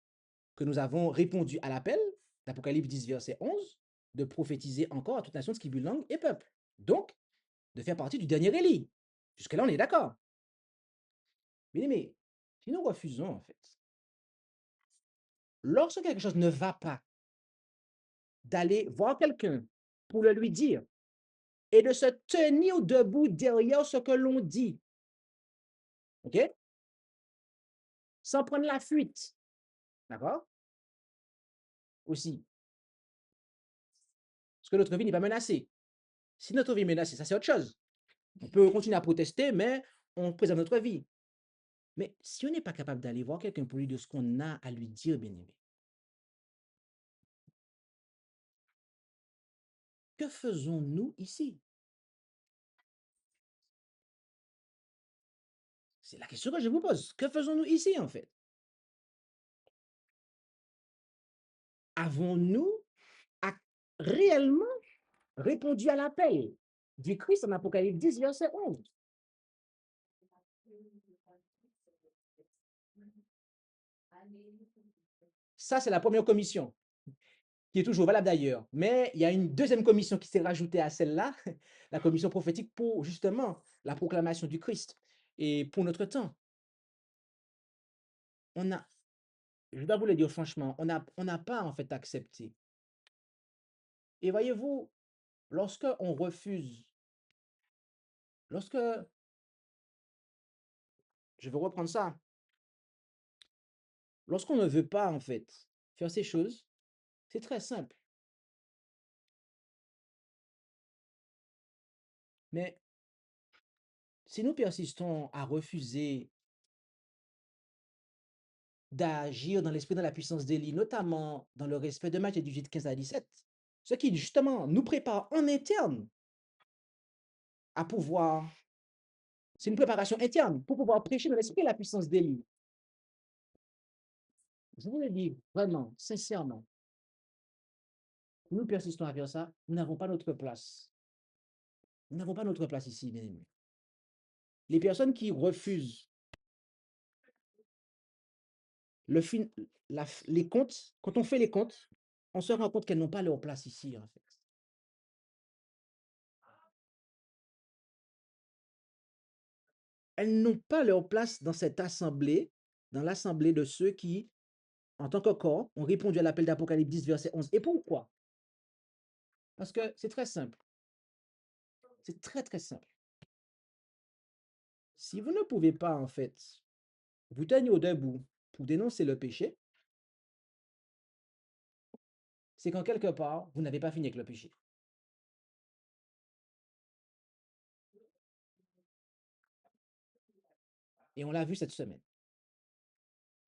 que nous avons répondu à l'appel d'Apocalypse 10, verset 11, de prophétiser encore à toute nation, tribu, langue et peuple. Donc, de faire partie du dernier Élie. Jusque-là, on est d'accord. Mais si nous refusons, en fait, lorsque quelque chose ne va pas, d'aller voir quelqu'un pour le lui dire et de se tenir debout derrière ce que l'on dit, OK? Sans prendre la fuite, d'accord? Aussi, parce que notre vie n'est pas menacée. Si notre vie est menacée, ça c'est autre chose. On peut continuer à protester, mais on préserve notre vie. Mais si on n'est pas capable d'aller voir quelqu'un pour lui dire ce qu'on a à lui dire, bien-aimé, que faisons-nous ici? C'est la question que je vous pose. Que faisons-nous ici, en fait? Avons-nous réellement répondu à l'appel du Christ en Apocalypse 10, verset 11? Ça, c'est la première commission, qui est toujours valable d'ailleurs. Mais il y a une deuxième commission qui s'est rajoutée à celle-là, la commission prophétique pour justement la proclamation du Christ. Et pour notre temps, on a, je dois vous le dire franchement, on n'a pas en fait accepté. Et voyez-vous, lorsque on refuse, lorsque, je vais reprendre ça, lorsqu'on ne veut pas en fait faire ces choses, c'est très simple. Mais si nous persistons à refuser d'agir dans l'esprit, dans la puissance d'Élie, notamment dans le respect de Matthieu 18, 15 à 17, ce qui justement nous prépare en interne à pouvoir, c'est une préparation interne pour pouvoir prêcher dans l'esprit la puissance d'Élie. Je vous le dis vraiment, sincèrement, nous persistons à faire ça, nous n'avons pas notre place. Nous n'avons pas notre place ici, bien aimés. Les personnes qui refusent les comptes, quand on fait les comptes, on se rend compte qu'elles n'ont pas leur place ici, en fait. Elles n'ont pas leur place dans cette assemblée, dans l'assemblée de ceux qui, en tant que corps, ont répondu à l'appel d'Apocalypse 10, verset 11. Et pourquoi? Parce que c'est très simple. C'est très, très simple. Si vous ne pouvez pas, en fait, vous tenir debout pour dénoncer le péché, c'est qu'en quelque part, vous n'avez pas fini avec le péché. Et on l'a vu cette semaine.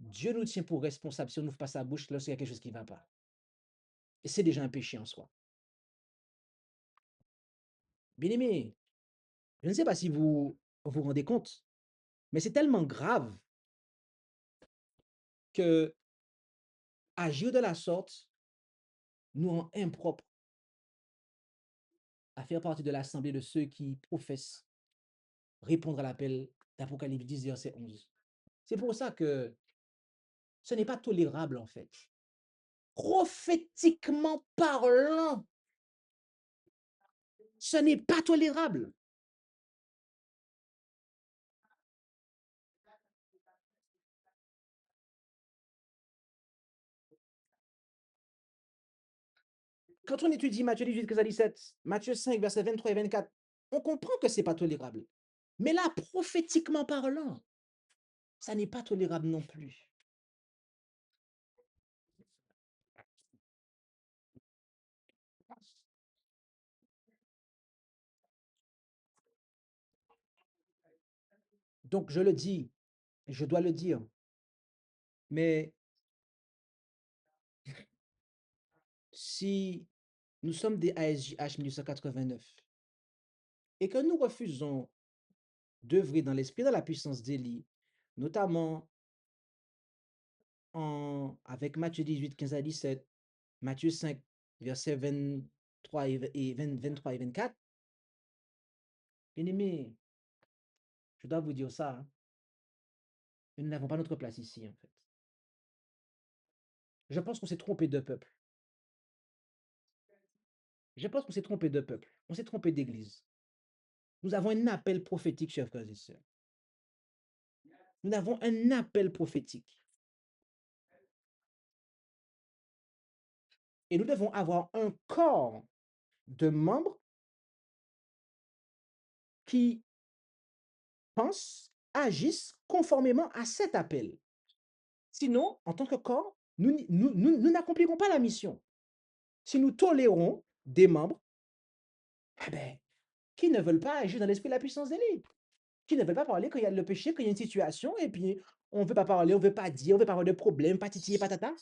Dieu nous tient pour responsables si on n'ouvre pas sa bouche lorsqu'il y a quelque chose qui ne va pas. Et c'est déjà un péché en soi. Bien aimé, je ne sais pas si vous vous rendez compte, mais c'est tellement grave que agir de la sorte nous rend impropres à faire partie de l'assemblée de ceux qui professent répondre à l'appel d'Apocalypse 10, verset 11. C'est pour ça que ce n'est pas tolérable en fait. Prophétiquement parlant, ce n'est pas tolérable. Quand on étudie Matthieu 18, 15 à 17, Matthieu 5, versets 23 et 24, on comprend que ce n'est pas tolérable. Mais là, prophétiquement parlant, ça n'est pas tolérable non plus. Donc, je le dis, je dois le dire, mais si nous sommes des ASJH 1989 et que nous refusons d'œuvrer dans l'esprit, dans la puissance d'Élie, notamment avec Matthieu 18, 15 à 17, Matthieu 5, versets 23 et 23 et 24, bien aimé, je dois vous dire ça, hein, nous n'avons pas notre place ici, en fait. Je pense qu'on s'est trompé de peuple. Je pense qu'on s'est trompé de peuple. On s'est trompé d'église. Nous avons un appel prophétique, chers frères et sœurs. Nous avons un appel prophétique. Et nous devons avoir un corps de membres qui pensent, agissent conformément à cet appel. Sinon, en tant que corps, nous n'accomplirons pas la mission. Si nous tolérons des membres eh ben, qui ne veulent pas agir dans l'esprit de la puissance d'Élie, qui ne veulent pas parler quand il y a le péché, quand il y a une situation, et puis on ne veut pas parler, on ne veut pas dire, on ne veut pas avoir de problème, pas titiller, patata.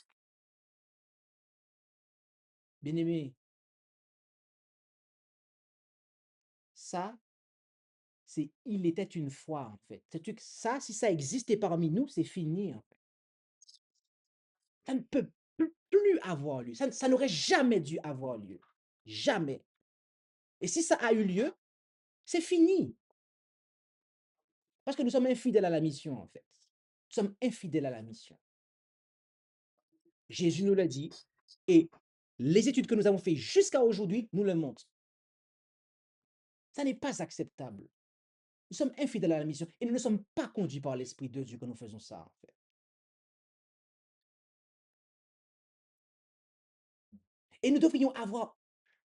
Bien-aimé, ça, c'est il était une fois, en fait. Ça, si ça existait parmi nous, c'est fini, en fait. Ça ne peut plus avoir lieu. Ça n'aurait jamais dû avoir lieu. Jamais. Et si ça a eu lieu, c'est fini. Parce que nous sommes infidèles à la mission, en fait. Nous sommes infidèles à la mission. Jésus nous l'a dit, et les études que nous avons faites jusqu'à aujourd'hui nous le montrent. Ça n'est pas acceptable. Nous sommes infidèles à la mission et nous ne sommes pas conduits par l'Esprit de Dieu que nous faisons ça, en fait. Et nous devrions avoir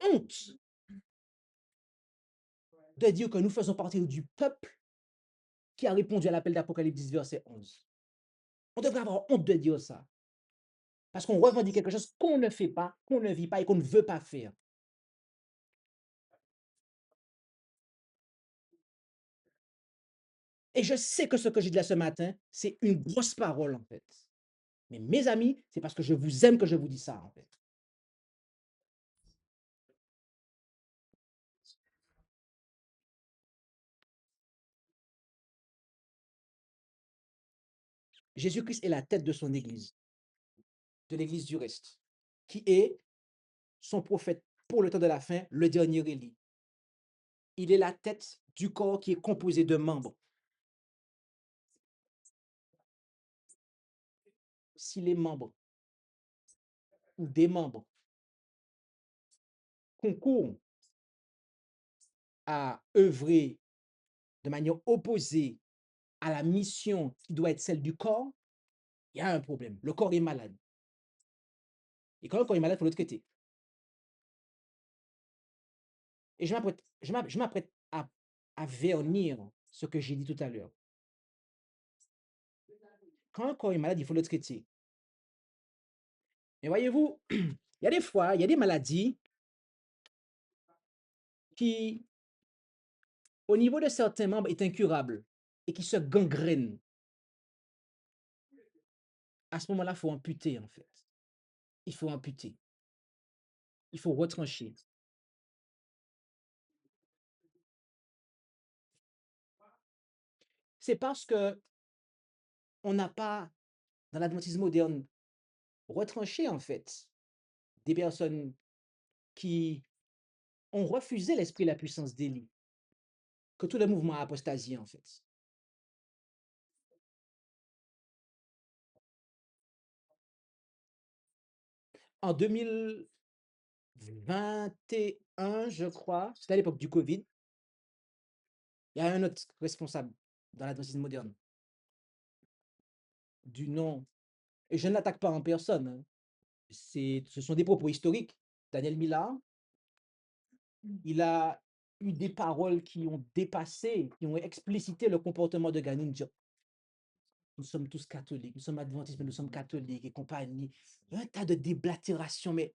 honte de dire que nous faisons partie du peuple qui a répondu à l'appel d'Apocalypse 10, verset 11. On devrait avoir honte de dire ça. Parce qu'on revendique quelque chose qu'on ne fait pas, qu'on ne vit pas et qu'on ne veut pas faire. Et je sais que ce que j'ai dit là ce matin, c'est une grosse parole, en fait. Mais mes amis, c'est parce que je vous aime que je vous dis ça, en fait. Jésus-Christ est la tête de son Église, de l'Église du reste, qui est son prophète pour le temps de la fin, le dernier Élie. Il est la tête du corps qui est composé de membres. Si les membres ou des membres concourent à œuvrer de manière opposée à la mission qui doit être celle du corps, il y a un problème. Le corps est malade. Et quand le corps est malade, il faut le traiter. Et je m'apprête à vernir ce que j'ai dit tout à l'heure. Quand un corps est malade, il faut le traiter. Mais voyez-vous, il y a des fois, il y a des maladies qui, au niveau de certains membres, est incurable et qui se gangrènent. À ce moment-là, il faut amputer, en fait. Il faut amputer. Il faut retrancher. C'est parce que on n'a pas, dans l'adventisme moderne, retranché, en fait, des personnes qui ont refusé l'esprit et la puissance d'Élie, que tout le mouvement a apostasié, en fait. En 2021, je crois, c'était à l'époque du Covid, il y a un autre responsable dans l'adventisme moderne, du nom, et je ne l'attaque pas en personne, hein, ce sont des propos historiques, Daniel Millard, il a eu des paroles qui ont dépassé, qui ont explicité le comportement de Ganoun Diop. Nous sommes tous catholiques, nous sommes adventistes, mais nous sommes catholiques et compagnie. Un tas de déblatération, mais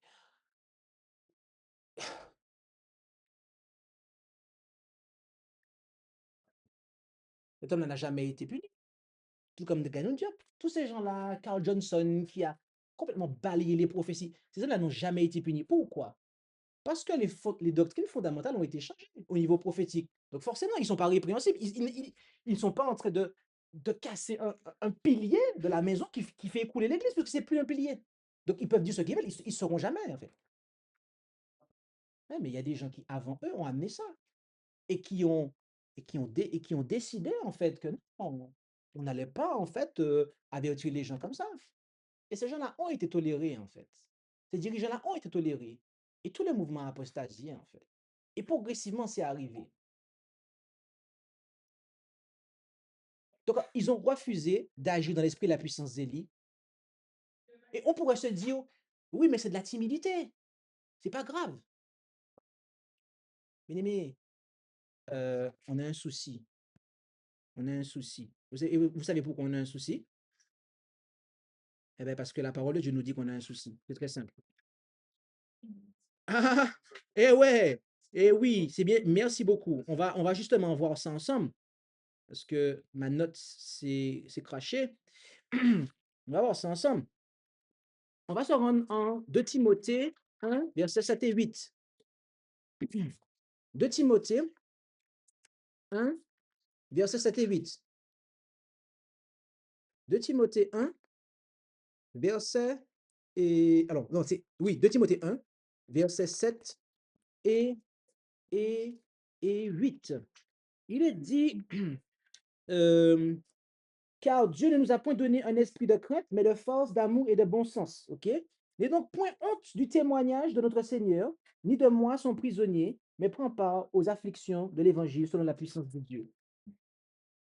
cet homme n'a jamais été puni. Tout comme de Ganoun Diop. Tous ces gens-là, Carl Johnson, qui a complètement balayé les prophéties, ces hommes-là n'ont jamais été punis. Pourquoi? Parce que les doctrines fondamentales ont été changées au niveau prophétique. Donc forcément, ils ne sont pas répréhensibles. Ils ne sont pas en train de casser un pilier de la maison qui fait écouler l'église, parce que ce n'est plus un pilier. Donc ils peuvent dire ce qu'ils veulent, ils ne sauront jamais, en fait. Ouais, mais il y a des gens qui, avant eux, ont amené ça et qui ont décidé, en fait, que non, on n'allait pas, en fait, avertir les gens comme ça. Et ces gens-là ont été tolérés, en fait. Ces dirigeants-là ont été tolérés. Et tous les mouvements apostasiés, en fait. Et progressivement, c'est arrivé. Donc, ils ont refusé d'agir dans l'esprit de la puissance d'Élie. Et on pourrait se dire, oui, mais c'est de la timidité. C'est pas grave. Mais on a un souci. On a un souci. Vous savez pourquoi on a un souci? Eh bien, parce que la parole de Dieu nous dit qu'on a un souci. C'est très simple. Ah, eh ouais, eh oui, c'est bien. Merci beaucoup. On va justement voir ça ensemble. Parce que ma note s'est crachée. On va voir ça ensemble. On va se rendre en 2 Timothée 1, versets 7 et 8. 2 Timothée 1, versets 7 et 8. 2 Timothée 1, verset et... Alors, non, c'est... Oui, 2 Timothée 1, verset 7 et, et, et 8. Il est dit... car Dieu ne nous a point donné un esprit de crainte, mais de force, d'amour et de bon sens. OK? N'aie donc point honte du témoignage de notre Seigneur, ni de moi son prisonnier, mais prends part aux afflictions de l'évangile selon la puissance de Dieu.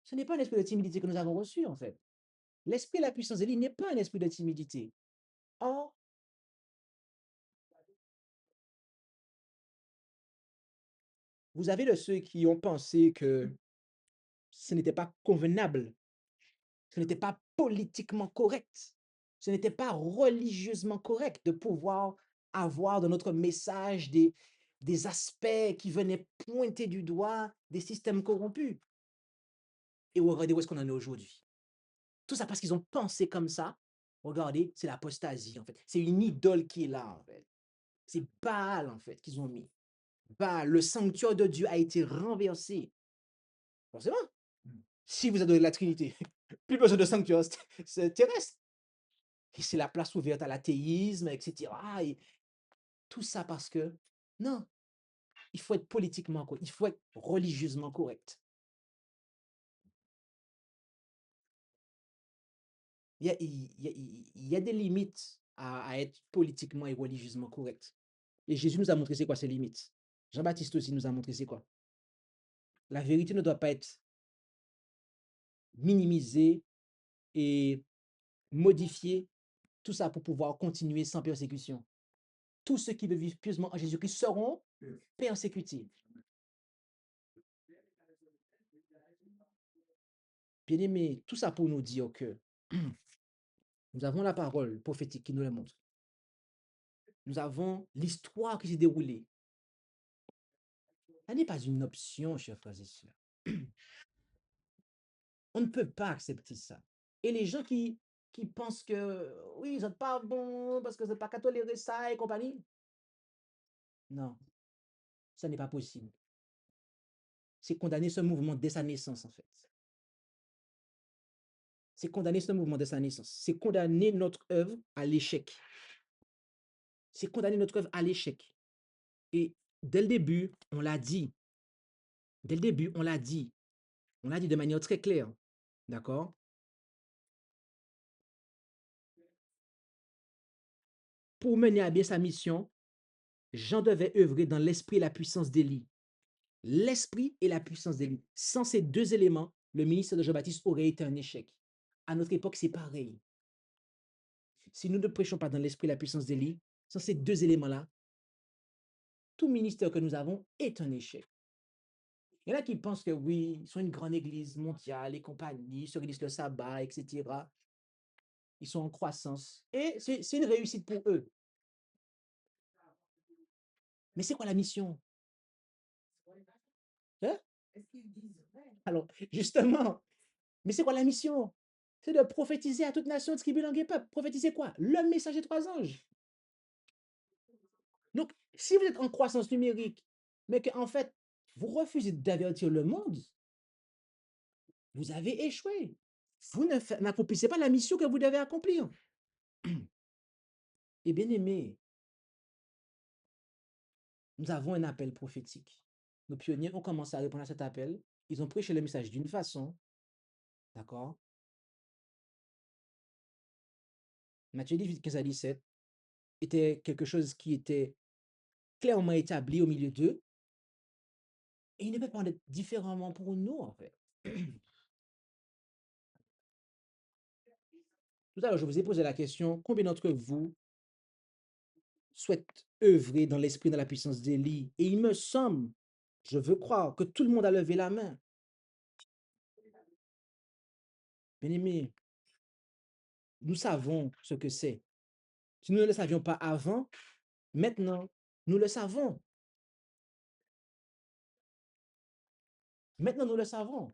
Ce n'est pas un esprit de timidité que nous avons reçu, en fait. L'esprit de la puissance de Dieu n'est pas un esprit de timidité. Or, vous avez de ceux qui ont pensé que ce n'était pas convenable, ce n'était pas politiquement correct, ce n'était pas religieusement correct de pouvoir avoir dans notre message des aspects qui venaient pointer du doigt des systèmes corrompus. Et regardez où est-ce qu'on en est aujourd'hui. Tout ça parce qu'ils ont pensé comme ça. Regardez, c'est l'apostasie, en fait. C'est une idole qui est là, en fait. C'est Baal, en fait, qu'ils ont mis. Baal, le sanctuaire de Dieu a été renversé. Forcément, si vous adorez la Trinité, plus besoin de sanctuaire terrestre. Et c'est la place ouverte à l'athéisme, etc. Et tout ça parce que, non, il faut être politiquement correct, il faut être religieusement correct. Il y a des limites à être politiquement et religieusement correct. Et Jésus nous a montré c'est quoi ces limites. Jean-Baptiste aussi nous a montré c'est quoi. La vérité ne doit pas être minimisée et modifiée, tout ça pour pouvoir continuer sans persécution. Tous ceux qui veulent vivre pieusement en Jésus-Christ seront persécutés. Bien-aimés, tout ça pour nous dire que nous avons la parole prophétique qui nous le montre. Nous avons l'histoire qui s'est déroulée. Ça n'est pas une option, chers frères et sœurs. On ne peut pas accepter ça. Et les gens qui pensent que oui, ils n'êtes pas bons parce que vous n'êtes pas qu'à tolérer ça et compagnie. Non, ça n'est pas possible. C'est condamner ce mouvement dès sa naissance, en fait. C'est condamner ce mouvement dès sa naissance. C'est condamner notre œuvre à l'échec. C'est condamner notre œuvre à l'échec. Et dès le début, on l'a dit. Dès le début, on l'a dit. On l'a dit de manière très claire. D'accord? Pour mener à bien sa mission, Jean devait œuvrer dans l'esprit et la puissance d'Élie. L'esprit et la puissance d'Élie. Sans ces deux éléments, le ministère de Jean-Baptiste aurait été un échec. À notre époque, c'est pareil. Si nous ne prêchons pas dans l'esprit et la puissance d'Élie, sans ces deux éléments-là, tout ministère que nous avons est un échec. Il y en a qui pensent que oui, ils sont une grande église mondiale et compagnie, ils se réunissent le sabbat, etc. Ils sont en croissance. Et c'est une réussite pour eux. Mais c'est quoi la mission? Hein? Est-ce qu'ils disent vrai? Alors, justement, mais c'est quoi la mission? C'est de prophétiser à toute nation, tribu, langue et peuple. Prophétiser quoi? Le message des 3 anges. Donc, si vous êtes en croissance numérique, mais qu'en fait, vous refusez d'avertir le monde, vous avez échoué. Vous n'accomplissez pas la mission que vous devez accomplir. Et bien aimé, nous avons un appel prophétique. Nos pionniers ont commencé à répondre à cet appel. Ils ont prêché le message d'une façon, d'accord? Matthieu 18, 15 à 17 était quelque chose qui était clairement établi au milieu d'eux. Et il ne peut pas en être différemment pour nous, en fait. Tout à l'heure, je vous ai posé la question, combien d'entre vous souhaitent œuvrer dans l'esprit, dans la puissance d'Élie? Et il me semble, je veux croire, que tout le monde a levé la main. Bien-aimés, nous savons ce que c'est. Si nous ne le savions pas avant, maintenant, nous le savons. Maintenant, nous le savons.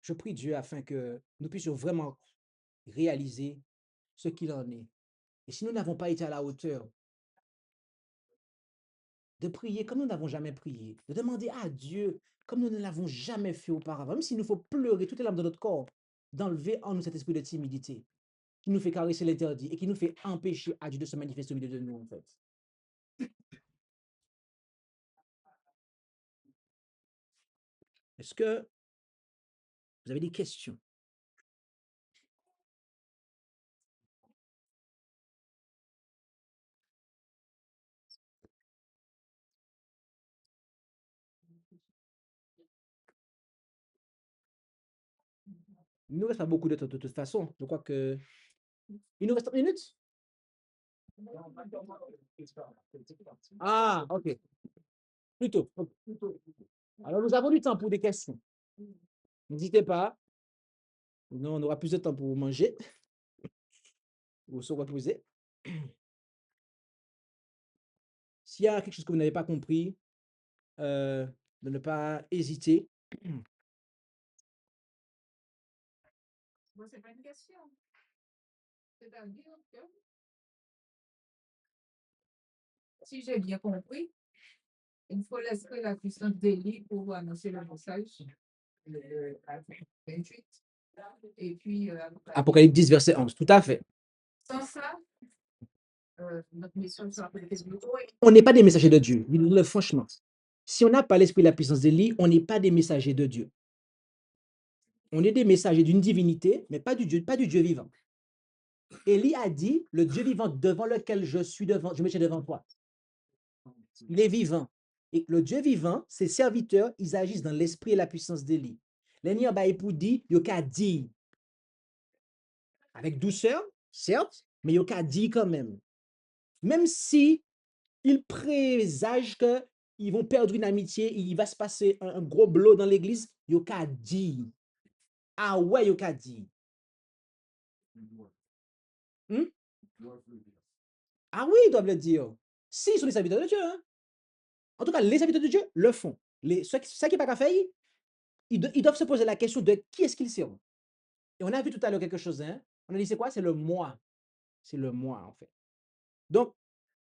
Je prie Dieu afin que nous puissions vraiment réaliser ce qu'il en est. Et si nous n'avons pas été à la hauteur, de prier comme nous n'avons jamais prié, de demander à Dieu comme nous ne l'avons jamais fait auparavant, même s'il nous faut pleurer toutes les larmes de notre corps, d'enlever en nous cet esprit de timidité qui nous fait caresser l'interdit et qui nous fait empêcher à Dieu de se manifester au milieu de nous, en fait. Est-ce que vous avez des questions? Il ne nous reste pas beaucoup de temps de toute façon. Je crois que... Il nous reste 30 minutes? Ah, ok. Plutôt. Ok. Alors, nous avons du temps pour des questions. N'hésitez pas. Sinon, on aura plus de temps pour manger ou se reposer. S'il y a quelque chose que vous n'avez pas compris, de ne pas hésiter. Moi, c'est pas une question. C'est-à-dire que, si j'ai bien compris, il faut laisser la puissance d'Élie pour annoncer le message. Le 28. Et puis, Apocalypse 10, verset 11. Tout à fait. sans ça, notre mission sera peut-être beaucoup. On n'est pas des messagers de Dieu. Dis-le franchement. Si on n'a pas l'esprit et la puissance d'Élie, on n'est pas des messagers de Dieu. On est des messagers d'une divinité, mais pas du Dieu vivant. Élie a dit, le Dieu vivant devant lequel je me tiens devant toi. Il est vivant. Et le Dieu vivant, ses serviteurs, ils agissent dans l'esprit et la puissance d'Élie. L'ennemi en bas pour dire, il y a dit. Avec douceur, certes, mais il y a dit quand même. Même si ils présagent qu'ils vont perdre une amitié, il va se passer un gros blow dans l'église, il y a dit. Ah ouais, il y a dit. Hmm? Ah oui, ils doivent le dire. S'ils sont les serviteurs de Dieu. Hein? En tout cas, les serviteurs de Dieu le font. Ceux qui n'ont pas qu'à faire, ils doivent se poser la question de qui est-ce qu'ils servent. Et on a vu tout à l'heure quelque chose. Hein? On a dit, c'est quoi? C'est le moi. C'est le moi, en fait. Donc,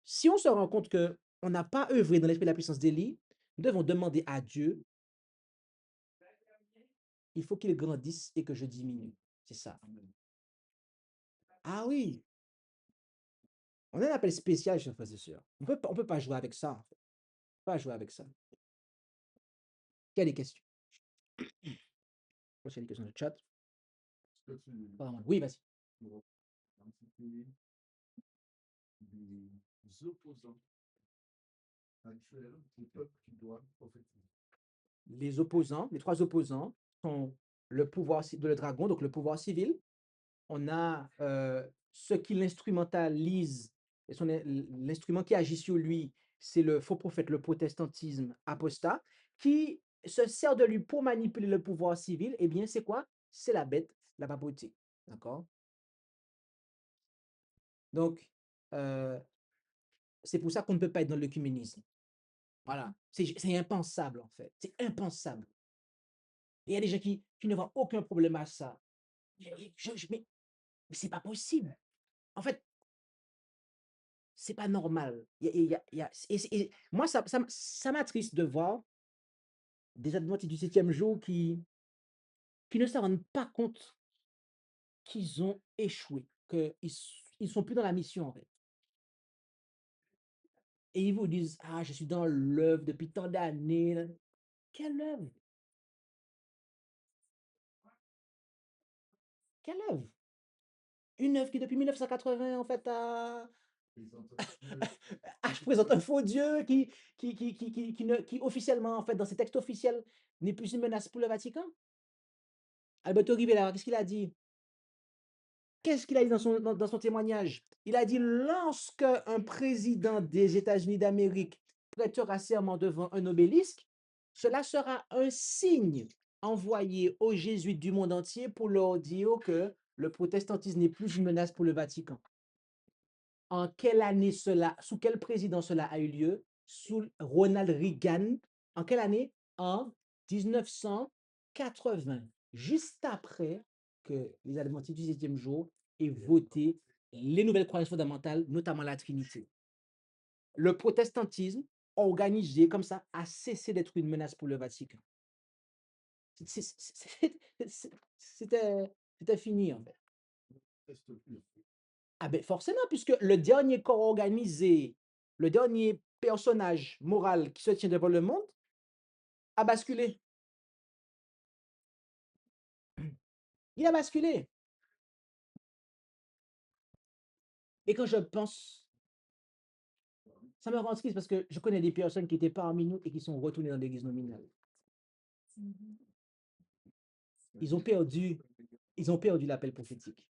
si on se rend compte qu'on n'a pas œuvré dans l'esprit de la puissance d'Élie, nous devons demander à Dieu, il faut qu'il grandisse et que je diminue. C'est ça. Ah oui. On a un appel spécial, chers frères et sœurs. On peut pas jouer avec ça. En fait. Pas jouer avec ça. Il y a des questions. Il y a des questions dans le chat. Oui, vas-y. Des opposants actuels au peuple qui doit prophétiser. Les 3 opposants sont le pouvoir de le dragon, donc le pouvoir civil, on a ce qui l'instrumentalise, et l'instrument qui agit sur lui, c'est le faux prophète, le protestantisme apostat, qui se sert de lui pour manipuler le pouvoir civil. Eh bien, c'est quoi? C'est la bête, la papauté. D'accord? Donc, c'est pour ça qu'on ne peut pas être dans l'œcuménisme. Voilà. C'est impensable, en fait. C'est impensable. Et il y a des gens qui ne voient aucun problème à ça. Mais c'est pas possible. En fait, c'est pas normal. Moi, ça m'attriste de voir des adventistes du 7e jour qui ne se rendent pas compte qu'ils ont échoué, qu'ils ne sont plus dans la mission, en fait. Et ils vous disent, ah, je suis dans l'œuvre depuis tant d'années. Quelle œuvre? Quelle œuvre? Une œuvre qui, depuis 1980, en fait, je présente un faux Dieu qui officiellement, en fait, dans ses textes officiels, n'est plus une menace pour le Vatican. Alberto Rivera, qu'est-ce qu'il a dit? Qu'est-ce qu'il a dit dans son témoignage? Il a dit, lorsque un président des États-Unis d'Amérique prêtera serment devant un obélisque, cela sera un signe envoyé aux jésuites du monde entier pour leur dire que le protestantisme n'est plus une menace pour le Vatican. En quelle année cela, sous quel président cela a eu lieu? Sous Ronald Reagan. En quelle année? En 1980, juste après que les Adventistes du 7e jour aient voté les nouvelles croyances fondamentales, notamment la Trinité. Le protestantisme, organisé comme ça, a cessé d'être une menace pour le Vatican. C'était fini, en fait. Ah ben forcément, puisque le dernier corps organisé, le dernier personnage moral qui se tient devant le monde, a basculé. Il a basculé. Et quand je pense, ça me rend triste parce que je connais des personnes qui étaient parmi nous et qui sont retournées dans l'église nominale. Ils ont perdu l'appel prophétique.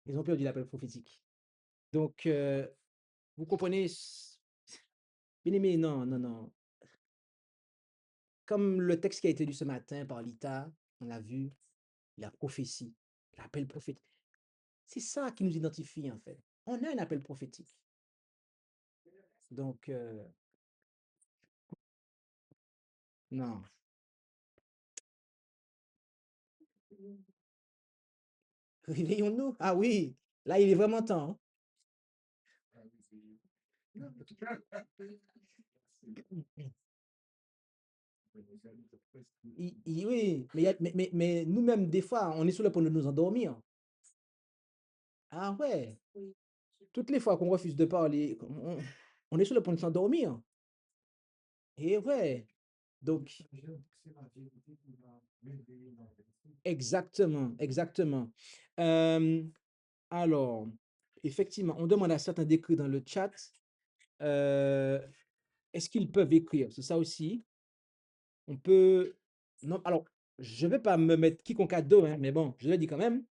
Ils ont perdu l'appel prophétique. Donc, vous comprenez, bien aimé, non, non, non. Comme le texte qui a été lu ce matin par Lita, on l'a vu, la prophétie, l'appel prophétique. C'est ça qui nous identifie, en fait. On a un appel prophétique. Donc, non. Réveillons-nous. Ah oui, là, il est vraiment temps. Oui, mais nous-mêmes, des fois, on est sur le point de nous endormir. Ah ouais, toutes les fois qu'on refuse de parler, on est sur le point de s'endormir. Et ouais, donc, exactement, exactement. Alors, effectivement, on demande à certains d'écrire dans le chat. Est-ce qu'ils peuvent écrire? C'est ça aussi. On peut. Non, alors, je ne vais pas me mettre quiconque à dos, hein, mais bon, je le dis quand même.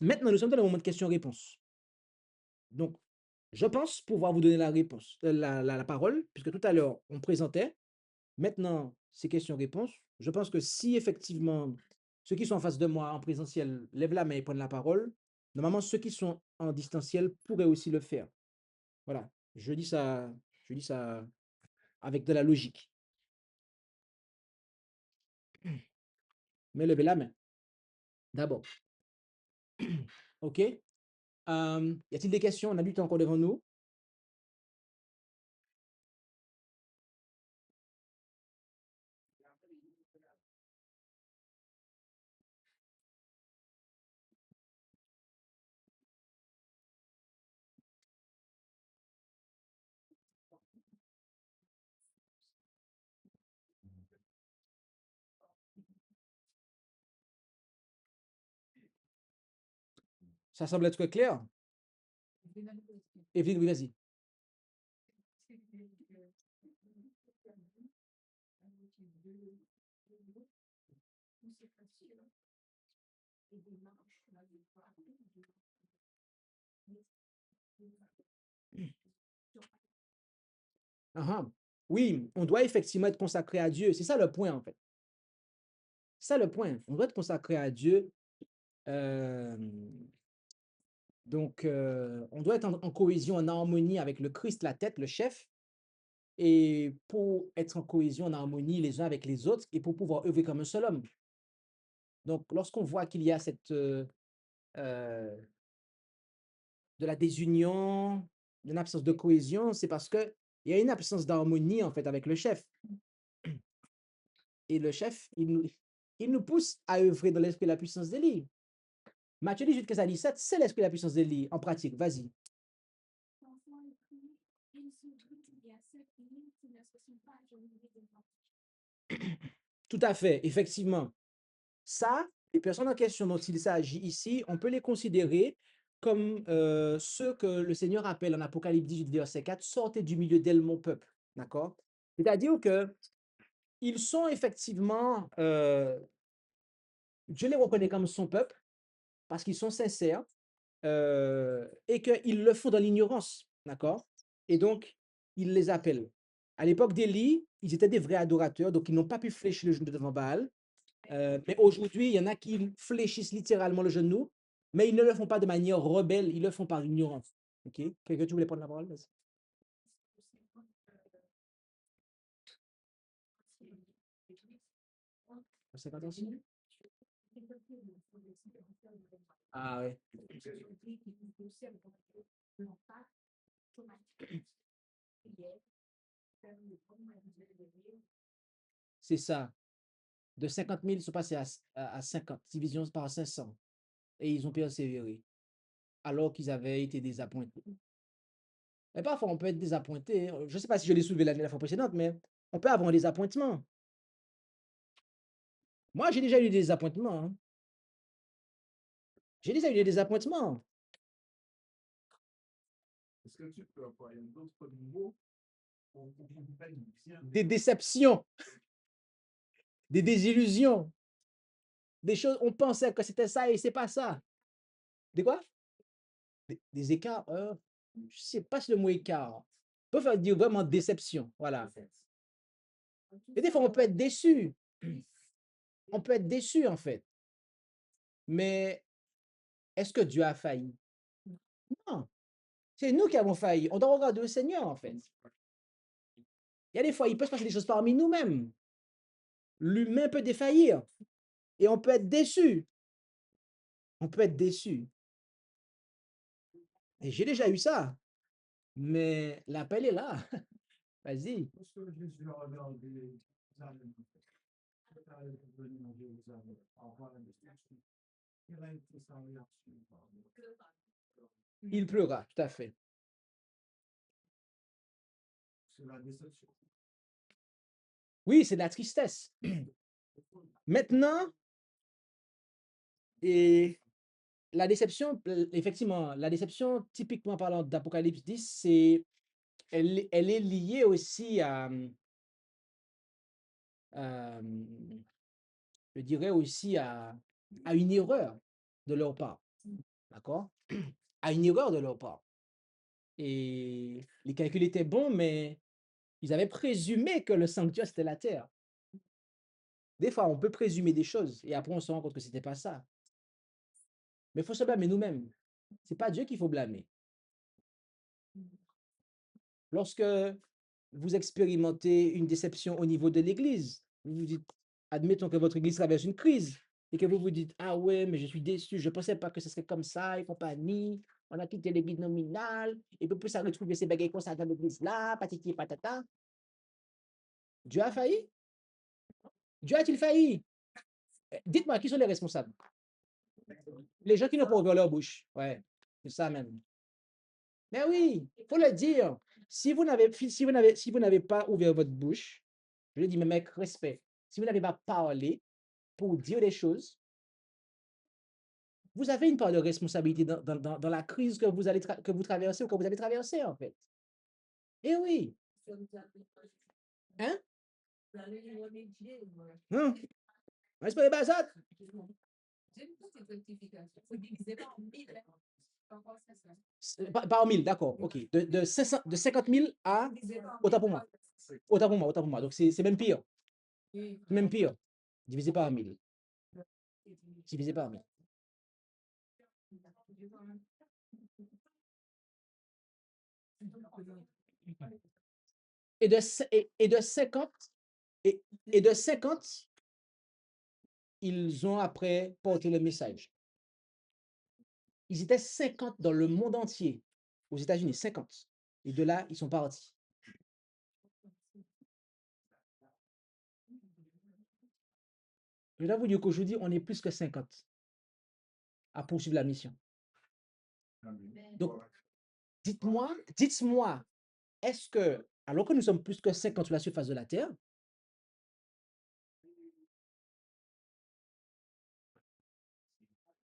Maintenant, nous sommes dans le moment de questions-réponses. Donc, je pense pouvoir vous donner la réponse, la parole, puisque tout à l'heure, on présentait. Maintenant, ces questions-réponses. Je pense que si effectivement, ceux qui sont en face de moi en présentiel lèvent la main et prennent la parole, normalement, ceux qui sont en distanciel pourraient aussi le faire. Voilà, je dis ça avec de la logique. Mais levez la main, d'abord. OK? Y a-t-il des questions? On a du temps encore devant nous. Ça semble être clair. Evelyne, oui, vas-y. Ah, oui, on doit effectivement être consacré à Dieu. C'est ça le point, en fait. C'est ça le point. On doit être consacré à Dieu. euh, donc, on doit être en cohésion, en harmonie avec le Christ, la tête, le chef, et pour être en cohésion, en harmonie les uns avec les autres, et pour pouvoir œuvrer comme un seul homme. Donc, lorsqu'on voit qu'il y a euh, de la désunion, une absence de cohésion, c'est parce que il y a une absence d'harmonie, en fait, avec le chef. Et le chef, il nous pousse à œuvrer dans l'esprit et la puissance d'Élie. Matthieu 18, 15 à 17, c'est l'esprit et la puissance d'Élie en pratique. Vas-y. Tout à fait, effectivement. Ça, les personnes en question dont il s'agit ici, on peut les considérer comme ceux que le Seigneur appelle en Apocalypse 18, verset 4, sortez du milieu d'elle, mon peuple. D'accord? C'est-à-dire que ils sont effectivement, Dieu les reconnaît comme son peuple parce qu'ils sont sincères et qu'ils le font dans l'ignorance. D'accord? Et donc, il les appelle. À l'époque d'Élie, ils étaient des vrais adorateurs, donc ils n'ont pas pu fléchir le genou devant Baal. Mais aujourd'hui, il y en a qui fléchissent littéralement le genou, mais ils ne le font pas de manière rebelle, ils le font par ignorance. OK? Quelqu'un, tu voulais prendre la parole? Vas-y. Verset 14. Ah ouais, c'est ça. De 50 000, ils sont passés à 50, division par 500. Et ils ont persévéré, alors qu'ils avaient été désappointés. Et parfois, on peut être désappointé, hein. Je ne sais pas si je l'ai soulevé la fois précédente, mais on peut avoir un désappointement. Moi, j'ai déjà eu des désappointements, hein. J'ai déjà eu des désappointements. Est-ce que tu peux employer d'autres mots pour bien Des déceptions, des désillusions, des choses, on pensait que c'était ça et c'est pas ça. Des quoi? Des écarts, je ne sais pas si le mot écart. On peut dire vraiment déception, voilà. Et des fois, on peut être déçu. On peut être déçu, en fait. Mais est-ce que Dieu a failli? Non, c'est nous qui avons failli. On doit regarder au Seigneur, en fait. Il y a des fois, il peut se passer des choses parmi nous-mêmes. L'humain peut défaillir et on peut être déçu. On peut être déçu. Et j'ai déjà eu ça. Mais l'appel est là. Vas-y. Lorsque Jésus a regardé Jérusalem, préparé pour venir à Jérusalem, en voir la destruction, quelle a été sa réaction? Il pleura, tout à fait. C'est la déception. Oui, c'est de la tristesse. Maintenant, et la déception, effectivement, la déception, typiquement parlant d'Apocalypse 10, elle est liée aussi je dirais aussi à une erreur de leur part. D'accord? À une erreur de leur part. Et les calculs étaient bons, mais ils avaient présumé que le sanctuaire, c'était la terre. Des fois, on peut présumer des choses et après, on se rend compte que ce n'était pas ça. Mais il faut se blâmer nous-mêmes. Ce n'est pas Dieu qu'il faut blâmer. Lorsque vous expérimentez une déception au niveau de l'Église, vous vous dites, admettons que votre Église traverse une crise et que vous vous dites, ah ouais, mais je suis déçu, je ne pensais pas que ce serait comme ça et compagnie, on a quitté l'Église nominale et puis ça retrouver ces bagailles comme ça dans l'Église là, patati patata. Dieu a failli? Dieu a-t-il failli? Dites-moi, qui sont les responsables? Les gens qui n'ont pas ouvert leur bouche. Ouais, c'est ça même. Mais oui, il faut le dire. Si vous n'avez pas ouvert votre bouche, je le dis même avec respect, si vous n'avez pas parlé pour dire des choses, vous avez une part de responsabilité dans la crise que vous traversez ou que vous avez traversée, en fait. Eh oui. Hein? Hein? Respect les basates. notre rectification. Il faut diviser par 1000. Encore 500. Par 1000, d'accord, ok. De 50 000 à, Diviser par autant 1000. pour moi, autant pour moi, autant pour moi. Donc c'est même pire, Oui. même pire. Divisé par 1000, divisé par 1000. Et de 50, et de 50, ils ont après porté le message. Ils étaient 50 dans le monde entier, aux États-Unis, 50. Et de là, ils sont partis. Je dois vous dire qu'aujourd'hui, on est plus que 50 à poursuivre la mission. Donc, dites-moi, est-ce que, alors que nous sommes plus que 50 sur la surface de la Terre,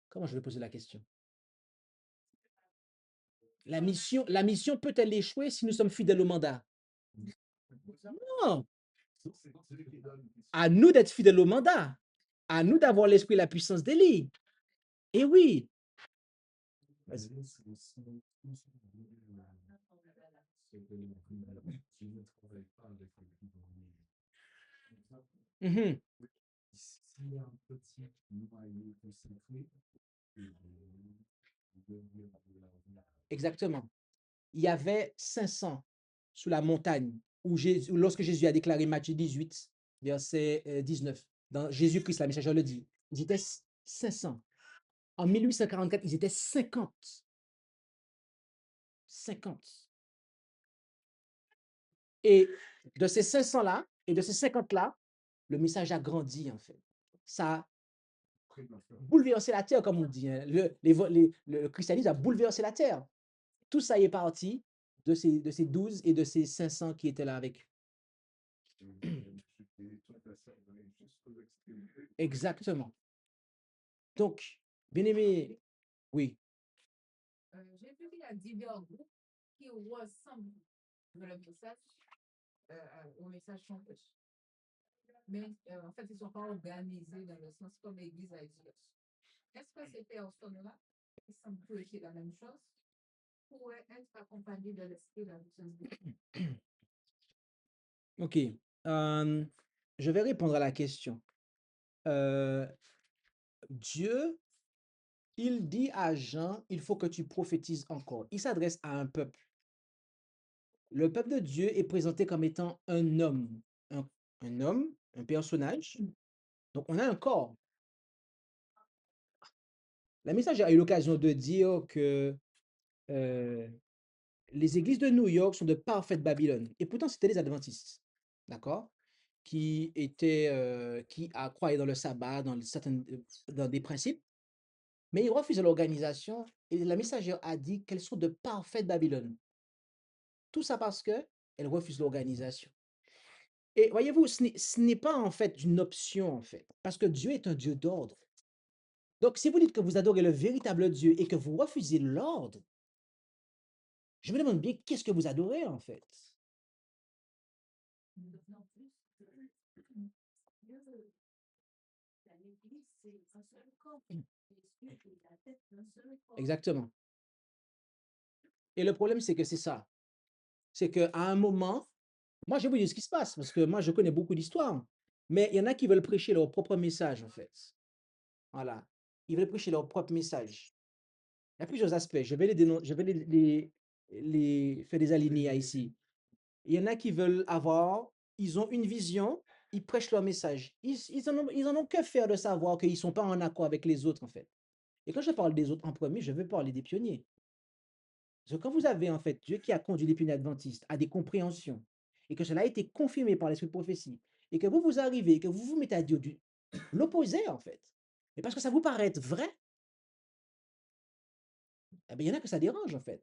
comment je vais poser la question? La mission peut-elle échouer si nous sommes fidèles au mandat? Non, à nous d'être fidèles au mandat, à nous d'avoir l'esprit et la puissance d'Élie. Et oui, vas-y. Mhm, exactement. Il y avait 500 sous la montagne où lorsque Jésus a déclaré Matthieu 18, verset 19, dans Jésus-Christ, la messagère le dit, ils étaient 500. En 1844, ils étaient 50. 50. Et de ces 500-là, et de ces 50-là, le message a grandi, en fait. Ça a bouleversé la terre, comme on dit, hein. Le christianisme a bouleversé la terre. Tout ça est parti de ces 12 et de ces 500 qui étaient là avec. Exactement. Donc, bien aimé, oui, J'ai vu qu'il y a divers groupes qui ressemblent dans le message, au message campus. Mais en fait, ils ne sont pas organisés dans le sens comme l'Église a dit. Est-ce que ces personnes-là, qui semblent prêcher la même chose, pourraient être accompagnées de l'esprit de la puissance de Dieu? ok. Je vais répondre à la question. Dieu, il dit à Jean, il faut que tu prophétises encore. Il s'adresse à un peuple. Le peuple de Dieu est présenté comme étant un homme, un homme, un personnage. Donc, on a un corps. La messagère a eu l'occasion de dire que les églises de New York sont de parfaites Babylone. Et pourtant, c'était les adventistes, d'accord? Qui croyaient dans le sabbat, dans des principes, mais ils refusaient l'organisation. Et la messagère a dit qu'elles sont de parfaites Babylone. Tout ça parce qu'elles refusent l'organisation. Et voyez-vous, ce n'est pas en fait une option, en fait, parce que Dieu est un Dieu d'ordre. Donc, si vous dites que vous adorez le véritable Dieu et que vous refusez l'ordre, je me demande bien qu'est-ce que vous adorez, en fait. Exactement. Et le problème, c'est que c'est ça. C'est qu'à un moment, moi, je vais vous dire ce qui se passe, parce que moi, je connais beaucoup d'histoires, mais il y en a qui veulent prêcher leur propre message, en fait. Voilà. Ils veulent prêcher leur propre message. Il y a plusieurs aspects. Je vais les faire des alinéas ici. Il y en a qui veulent ils ont une vision, ils prêchent leur message. Ils en ont que faire de savoir qu'ils ne sont pas en accord avec les autres, en fait. Et quand je parle des autres en premier, je veux parler des pionniers. Parce que quand vous avez, en fait, Dieu qui a conduit les pionniers adventistes à des compréhensions, et que cela a été confirmé par l'esprit de prophétie, et que vous arrivez, et que vous vous mettez à dire l'opposé, en fait. Mais parce que ça vous paraît être vrai, eh bien, il y en a que ça dérange, en fait.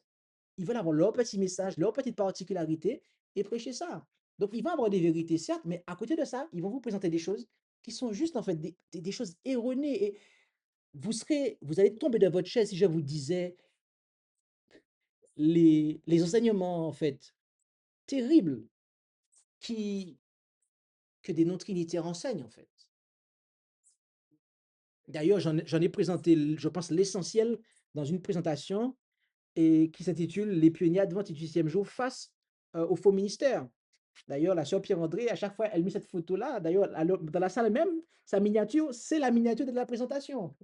Ils veulent avoir leur petit message, leur petite particularité, et prêcher ça. Donc, ils vont avoir des vérités, certes, mais à côté de ça, ils vont vous présenter des choses qui sont juste, en fait, des choses erronées. Et vous allez tomber de votre chaise si je vous disais les enseignements, en fait, terribles que des non-trinitaires enseignent, en fait. D'ailleurs, j'en ai présenté, je pense, l'essentiel dans une présentation et qui s'intitule Les pionniers adventistes du 6e jour face au faux ministère. D'ailleurs, la sœur Pierre-André, à chaque fois, elle met cette photo-là. D'ailleurs, dans la salle même, sa miniature, c'est la miniature de la présentation.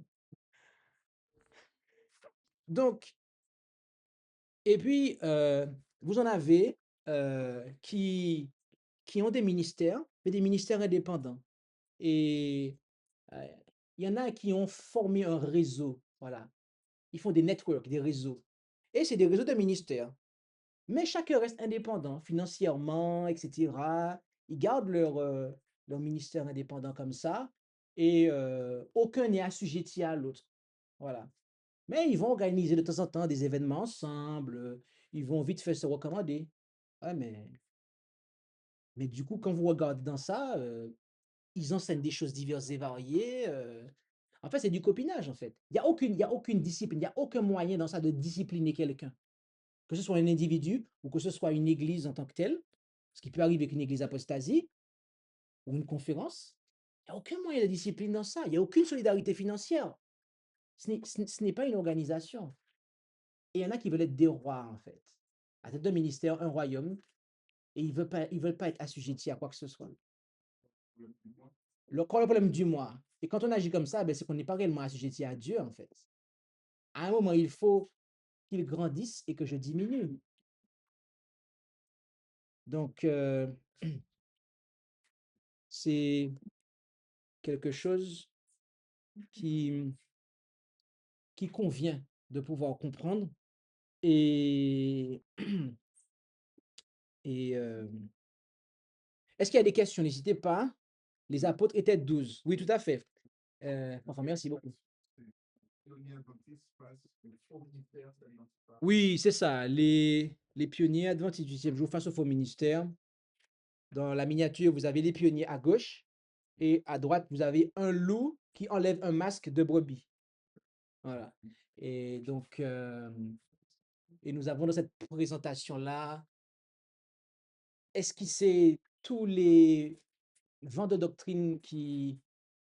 Donc, et puis, vous en avez qui ont des ministères, mais des ministères indépendants. Et il y en a qui ont formé un réseau. Voilà. Ils font des networks, des réseaux. Et c'est des réseaux de ministères. Mais chacun reste indépendant financièrement, etc. Ils gardent leur ministère indépendant comme ça. Et aucun n'est assujetti à l'autre. Voilà. Mais ils vont organiser de temps en temps des événements ensemble. Ils vont vite fait se recommander. Ouais, mais du coup, quand vous regardez dans ça, ils enseignent des choses diverses et variées. En fait, c'est du copinage, en fait. Il y a aucune discipline, il n'y a aucun moyen dans ça de discipliner quelqu'un. Que ce soit un individu ou que ce soit une église en tant que telle, ce qui peut arriver avec une église apostasie ou une conférence, il n'y a aucun moyen de discipline dans ça. Il n'y a aucune solidarité financière. Ce n'est pas une organisation. Et il y en a qui veulent être des rois, en fait. À tête d'un ministère, un royaume, et ils veulent pas être assujettis à quoi que ce soit. Le problème du moi. Et quand on agit comme ça, ben, c'est qu'on n'est pas réellement assujetti à Dieu, en fait. À un moment, il faut qu'il grandisse et que je diminue. Donc, c'est quelque chose qui, qui convient de pouvoir comprendre. Et, et est-ce qu'il y a des questions? N'hésitez pas. Les apôtres étaient 12. Oui, tout à fait. Enfin, merci beaucoup. Pionniers adventistes face aux faux ministères, ça n'existe pas. Oui, c'est ça. Les pionniers adventistes du 6e jour face au faux ministère. Dans la miniature, vous avez les pionniers à gauche et à droite, vous avez un loup qui enlève un masque de brebis. Voilà. Et donc, et nous avons dans cette présentation-là esquissé tous les vents de doctrine qui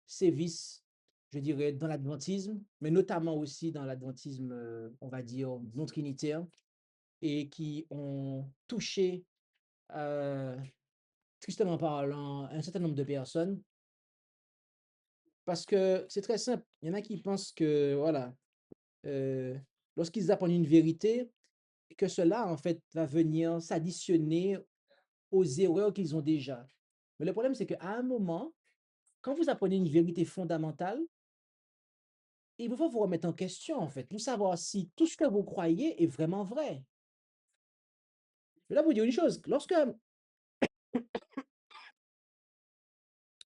sévissent, je dirais, dans l'adventisme, mais notamment aussi dans l'adventisme, on va dire, non trinitaire, et qui ont touché, tristement parlant, un certain nombre de personnes. Parce que c'est très simple. Il y en a qui pensent que, voilà, lorsqu'ils apprennent une vérité, que cela, en fait, va venir s'additionner aux erreurs qu'ils ont déjà. Mais le problème, c'est qu'à un moment, quand vous apprenez une vérité fondamentale, il faut vous remettre en question, en fait, pour savoir si tout ce que vous croyez est vraiment vrai. Je vais là vous dire une chose. Lorsque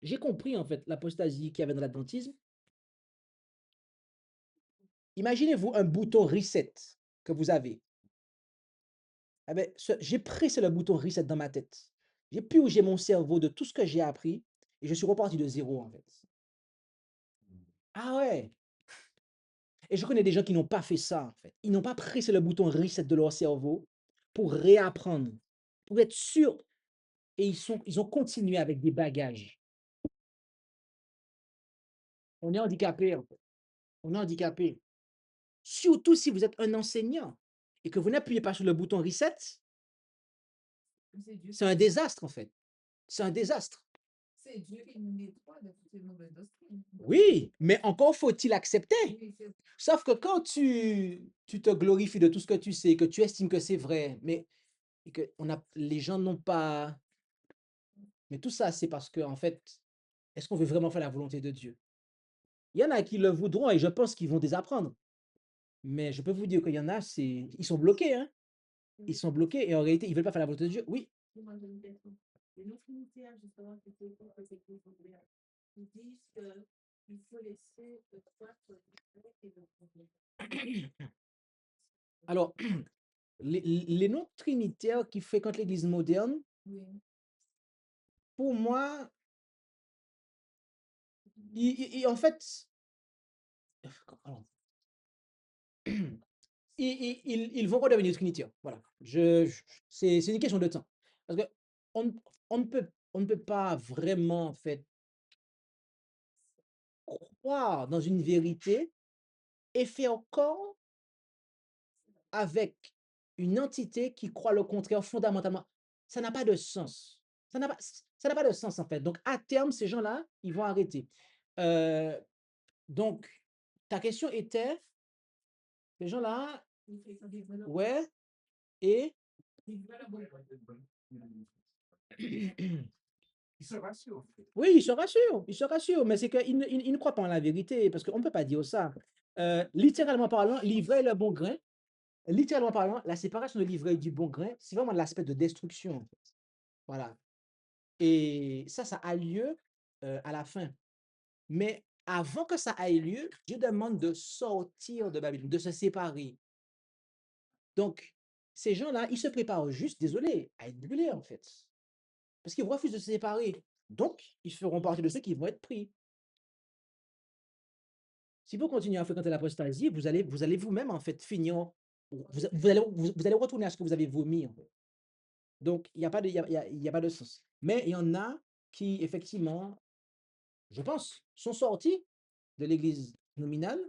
j'ai compris, en fait, l'apostasie qu'il y avait dans l'adventisme, imaginez-vous un bouton reset que vous avez. Eh ben, j'ai pressé le bouton reset dans ma tête. J'ai purgé mon cerveau de tout ce que j'ai appris et je suis reparti de zéro, en fait. Ah ouais. Et je connais des gens qui n'ont pas fait ça, en fait. Ils n'ont pas pressé le bouton reset de leur cerveau pour réapprendre, pour être sûr. Et ils ont continué avec des bagages. On est handicapé, en fait. On est handicapé. Surtout si vous êtes un enseignant et que vous n'appuyez pas sur le bouton reset, C'est Dieu c'est un désastre, en fait. C'est un désastre. c'est Dieu qui nous nettoie de toutes ces mauvaises doctrines. Oui, mais encore faut-il accepter. Oui, c'est Sauf que quand tu te glorifies de tout ce que tu sais, que tu estimes que c'est vrai, mais et que les gens n'ont pas. Mais tout ça, c'est parce que, en fait, est-ce qu'on veut vraiment faire la volonté de Dieu? Il y en a qui le voudront et je pense qu'ils vont désapprendre. Mais je peux vous dire qu'il y en a, ils sont bloqués, hein. Ils sont bloqués et en réalité, ils veulent pas faire la volonté de Dieu. Oui. Moi, j'ai une question. Les non-trinitaires, justement, qui étaient contre cette contrôle, ils disent qu'il faut laisser croître le vrai et le problème. Alors, les non-trinitaires qui fréquentent l'Église moderne, oui. pour moi, en fait, alors, ils vont redevenir trinitaires. Voilà. C'est une question de temps. Parce que on, on ne peut pas vraiment, en fait, croire dans une vérité et faire corps avec une entité qui croit le contraire fondamentalement. Ça n'a pas de sens. Ça n'a pas de sens, en fait. Donc, à terme, ces gens-là, ils vont arrêter. Euh, donc, ta question était, ces gens-là, ouais, et Il se rassure. oui, ils se rassurent, mais c'est qu'ils ils ne croient pas en la vérité, parce qu'on ne peut pas dire ça. Littéralement parlant, l'ivraie et le bon grain, littéralement parlant, la séparation de l'ivraie et du bon grain, c'est vraiment l'aspect de destruction, en fait. Voilà. Et ça a lieu à la fin. Mais avant que ça ait lieu, Dieu demande de sortir de Babylone, de se séparer. Donc, ces gens-là, ils se préparent juste, désolé, à être brûlés, en fait. Parce qu'ils refusent de se séparer. Donc, ils feront partie de ceux qui vont être pris. Si vous continuez à fréquenter l'apostasie, vous allez vous-même, en fait, finir. Vous allez retourner à ce que vous avez vomi, en fait. Donc, il n'y a pas de, il y a pas de sens. Mais il y en a qui, effectivement, je pense, sont sortis de l'église nominale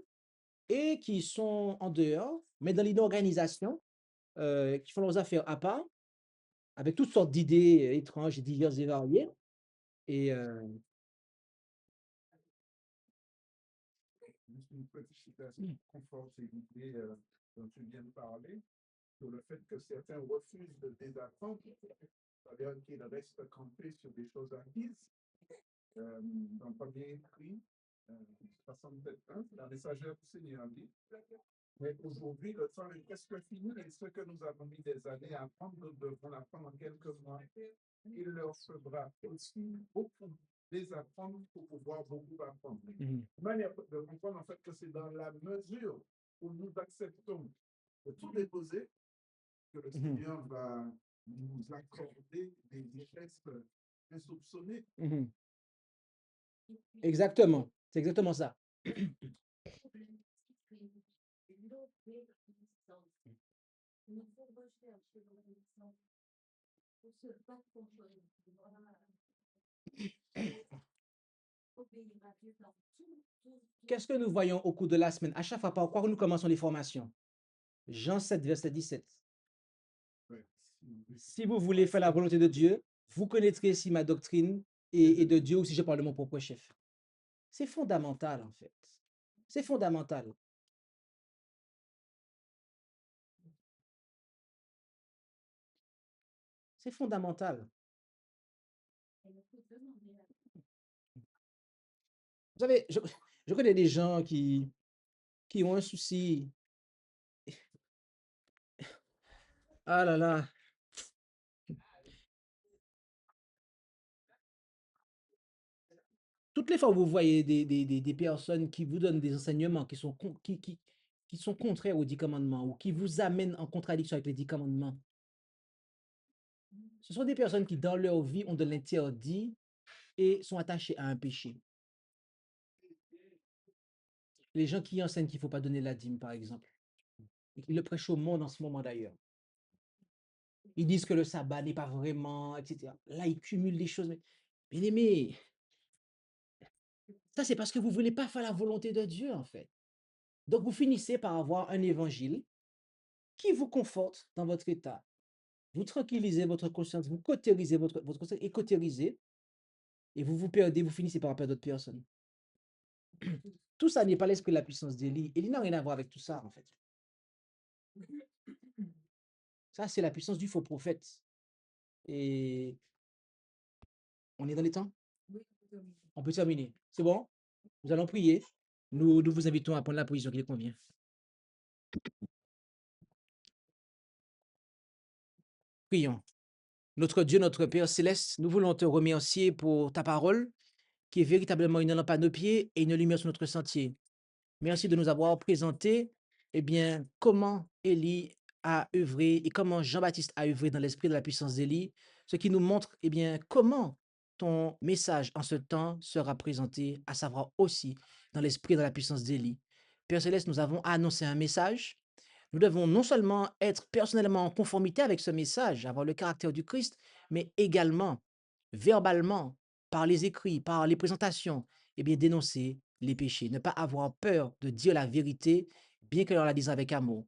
et qui sont en dehors, mais dans l'inorganisation, qui font leurs affaires à part, avec toutes sortes d'idées étranges et diverses et variées. Et Juste une petite citation qui conforte l'idée dont tu viens de parler, sur le fait que certains refusent de désapprendre, c'est-à-dire qu'ils restent campés sur des choses acquises. Dans le premier écrit, 67.1, la messagère du Seigneur dit, mais aujourd'hui, le temps est presque fini et ce que nous avons mis des années à apprendre, nous devons l'apprendre en quelques mois. Il leur faudra aussi beaucoup désapprendre pour pouvoir beaucoup apprendre. Mhm. Une manière de comprendre en fait que c'est dans la mesure où nous acceptons de tout déposer que le Mhm. Seigneur va nous accorder des richesses insoupçonnées. Mhm. Exactement, c'est exactement ça. Qu'est-ce que nous voyons au cours de la semaine? À chaque fois, par quoi nous commençons les formations? Jean 7, verset 17. Ouais. Si vous voulez faire la volonté de Dieu, vous connaîtrez si ma doctrine est de Dieu ou si je parle de mon propre chef. C'est fondamental, en fait. C'est fondamental. C'est fondamental. Vous savez, je connais des gens qui ont un souci. Ah là là. Toutes les fois où vous voyez des personnes qui vous donnent des enseignements qui sont, qui sont contraires aux 10 commandements ou qui vous amènent en contradiction avec les 10 commandements, ce sont des personnes qui, dans leur vie, ont de l'interdit et sont attachées à un péché. Les gens qui enseignent qu'il ne faut pas donner la dîme, par exemple, ils le prêchent au monde en ce moment d'ailleurs. Ils disent que le sabbat n'est pas vraiment, etc. Là, ils cumulent les choses. Mais, bien aimé, ça c'est parce que vous ne voulez pas faire la volonté de Dieu, en fait. Donc, vous finissez par avoir un évangile qui vous conforte dans votre état. Vous tranquillisez votre conscience, vous cautérisez votre conscience et cautérisez, et vous vous perdez, vous finissez par perdre d'autres personnes. Tout ça n'est pas l'esprit de la puissance d'Élie. Élie n'a rien à voir avec tout ça, en fait. Ça, c'est la puissance du faux prophète. Et on est dans les temps? On peut terminer. C'est bon? Nous allons prier. Nous vous invitons à prendre la position qui les convient. Prions. Notre Dieu, notre Père céleste, nous voulons te remercier pour ta parole, qui est véritablement une lampe à nos pieds et une lumière sur notre sentier. Merci de nous avoir présenté, eh bien, comment Élie a œuvré et comment Jean-Baptiste a œuvré dans l'esprit de la puissance d'Élie, ce qui nous montre, eh bien, comment ton message en ce temps sera présenté, à savoir aussi dans l'esprit de la puissance d'Élie. Père Céleste, nous avons annoncé un message. Nous devons non seulement être personnellement en conformité avec ce message, avoir le caractère du Christ, mais également, verbalement, par les écrits, par les présentations, eh bien, dénoncer les péchés, ne pas avoir peur de dire la vérité, bien que l'on la dise avec amour.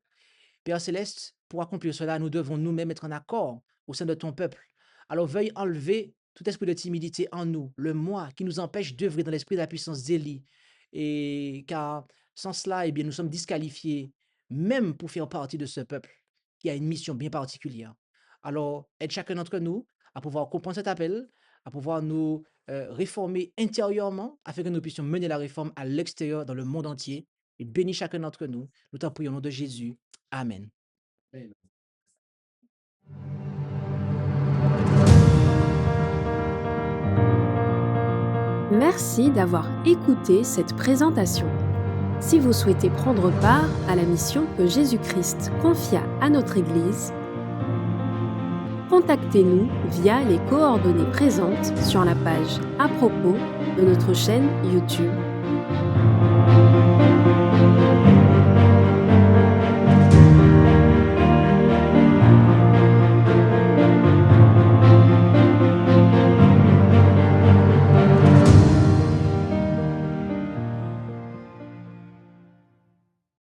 Père Céleste, pour accomplir cela, nous devons nous-mêmes être en accord au sein de ton peuple. Alors veuille enlever tout esprit de timidité en nous, le moi qui nous empêche d'œuvrer dans l'esprit de la puissance d'Élie. Et car sans cela, eh bien, nous sommes disqualifiés, même pour faire partie de ce peuple qui a une mission bien particulière. Alors, aide chacun d'entre nous à pouvoir comprendre cet appel, à pouvoir nous réformer intérieurement afin que nous puissions mener la réforme à l'extérieur, dans le monde entier. Et bénis chacun d'entre nous. Nous t'en prions au nom de Jésus. Amen. Amen. Merci d'avoir écouté cette présentation. Si vous souhaitez prendre part à la mission que Jésus-Christ confia à notre Église, contactez-nous via les coordonnées présentes sur la page à propos de notre chaîne YouTube.